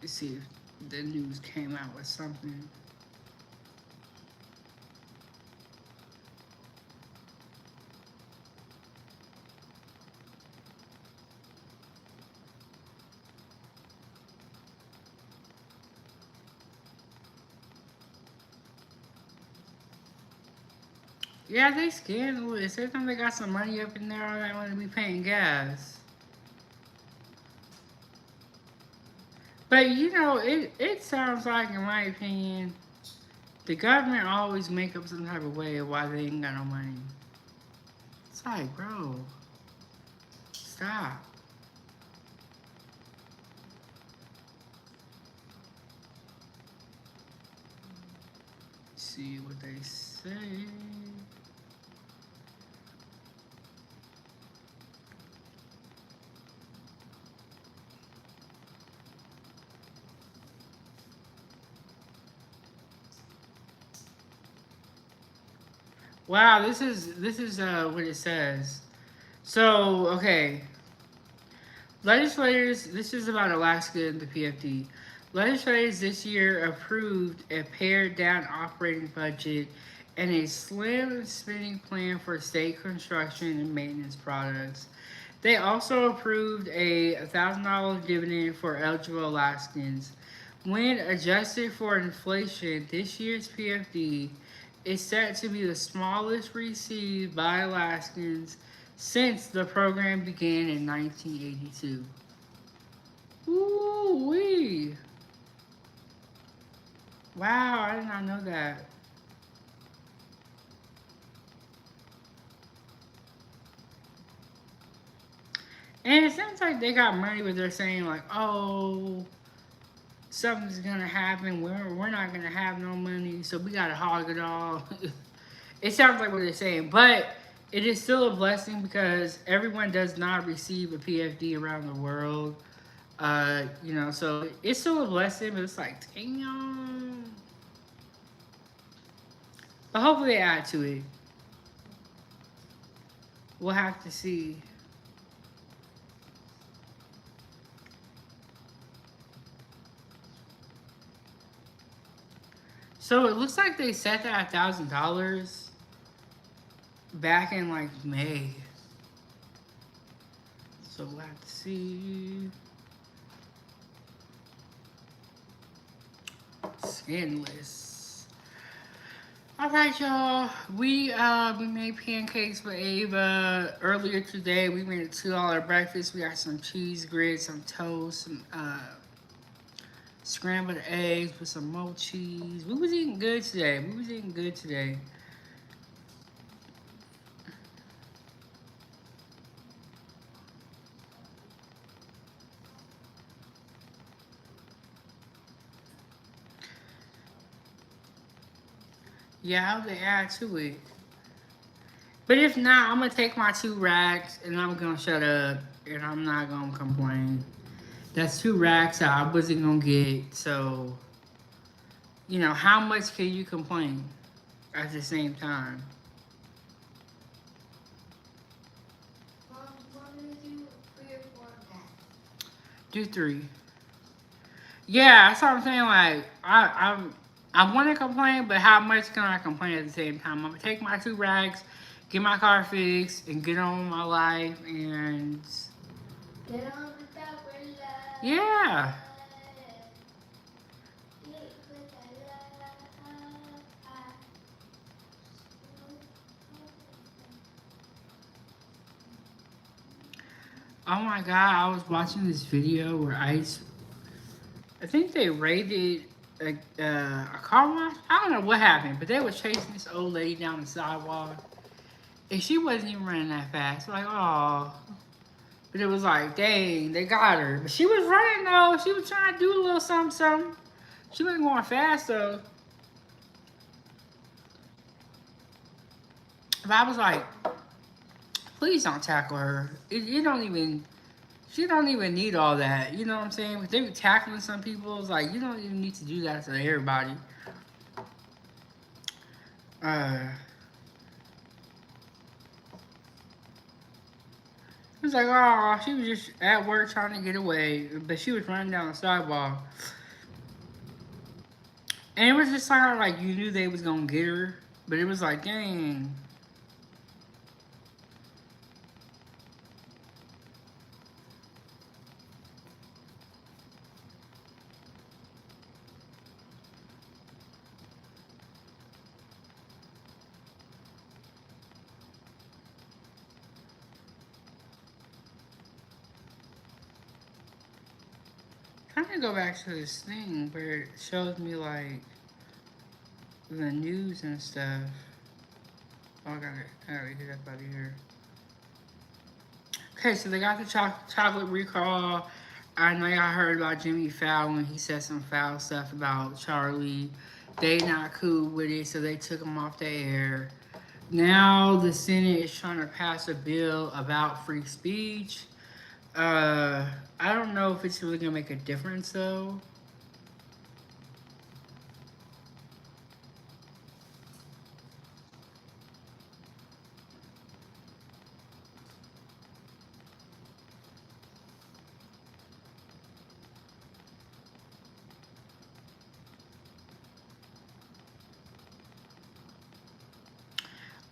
Let's see if the news came out with something. Yeah, they scandalous. Every time they got some money up in there, all they want to be paying gas. But you know, it sounds like, in my opinion, the government always make up some type of way of why they ain't got no money. It's like, bro, stop. See what they say. Wow, this is what it says. So, okay. Legislators, this is about Alaska and the PFD. Legislators this year approved a pared down operating budget and a slim spending plan for state construction and maintenance products. They also approved a $1,000 dividend for eligible Alaskans. When adjusted for inflation, this year's PFD is set to be the smallest received by Alaskans since the program began in 1982. Ooh-wee. Wow, I did not know that. And it sounds like they got money, but they're saying like, oh, something's gonna happen. We're not gonna have no money, so we gotta hog it all. It sounds like what they're saying, but it is still a blessing because everyone does not receive a PFD around the world. You know, so it's still a blessing, but it's like, damn. But hopefully they add to it. We'll have to see. So it looks like they set that $1,000 back in like May. So we'll have to see. Skinless. All right, y'all. We made pancakes for Ava earlier today. We made a $2 breakfast. We got some cheese grits, some toast, some scrambled eggs with some more cheese. We was eating good today. Yeah, I would add to it. But if not, I'm gonna take my 2 racks and I'm gonna shut up and I'm not gonna complain. That's 2 racks that I wasn't gonna get. So, you know, how much can you complain at the same time?
Want me to do 3 or 4 of that?
Do 3. Yeah, that's what I'm saying. Like, I want to complain, but how much can I complain at the same time? I'm gonna take my 2 racks, get my car fixed, and get on with my life. And
Get on with our life.
yeah. Oh my god, I was watching this video where I think they raided a car wash. I don't know what happened, but they were chasing this old lady down the sidewalk. And she wasn't even running that fast. Like, oh. But it was like, dang, they got her. But she was running though. She was trying to do a little something. She wasn't going fast though. But I was like, please don't tackle her. She don't even need all that. You know what I'm saying? But they were tackling some people. It's like, you don't even need to do that to everybody. It was like, oh, she was just at work trying to get away. But she was running down the sidewalk. And it was just like you knew they was going to get her. But it was like, dang. I'm trying to go back to this thing where it shows me like the news and stuff. Oh, I gotta get up out of here. Okay, so they got the chocolate recall. I know y'all heard about Jimmy Fallon. He said some foul stuff about Charlie. They not cool with it, so they took him off the air. Now the Senate is trying to pass a bill about free speech. I don't know if it's really gonna make a difference though.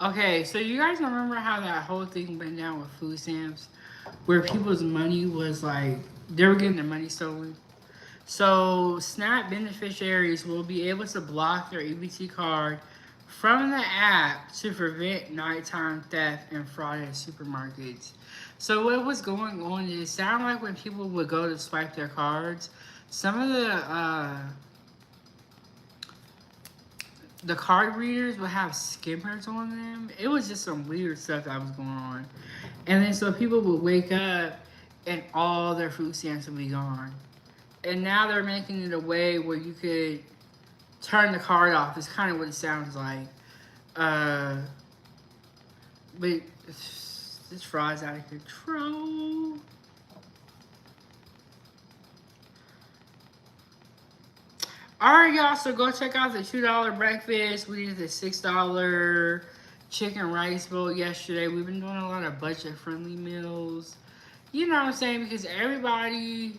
Okay, so you guys remember how that whole thing went down with food stamps? Where people's money was like, they were getting their money stolen. So SNAP beneficiaries will be able to block their EBT card from the app to prevent nighttime theft and fraud at supermarkets. So what was going on is, it sounded like when people would go to swipe their cards, some of the card readers would have skimmers on them. It was just some weird stuff that was going on. And then so people would wake up and all their food stamps would be gone. And now they're making it a way where you could turn the card off. It's kind of what it sounds like. But this fraud's out of control. Alright, y'all, so go check out the $2 breakfast. We did the $6 chicken rice bowl yesterday. We've been doing a lot of budget-friendly meals. You know what I'm saying? Because everybody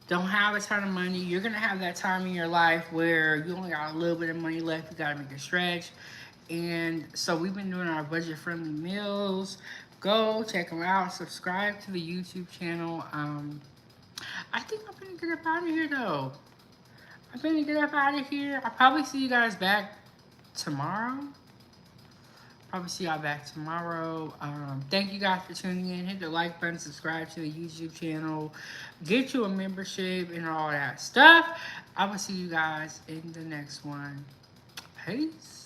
don't have a ton of money, you're gonna have that time in your life where you only got a little bit of money left. You gotta make a stretch. And so we've been doing our budget friendly meals. Go check them out. Subscribe to the YouTube channel. I think I'm gonna get up out of here though. I'm gonna get up out of here. I'll probably see you guys back tomorrow. Probably see y'all back tomorrow. Thank you guys for tuning in. Hit the like button, subscribe to the YouTube channel, get you a membership and all that stuff. I will see you guys in the next one. Peace.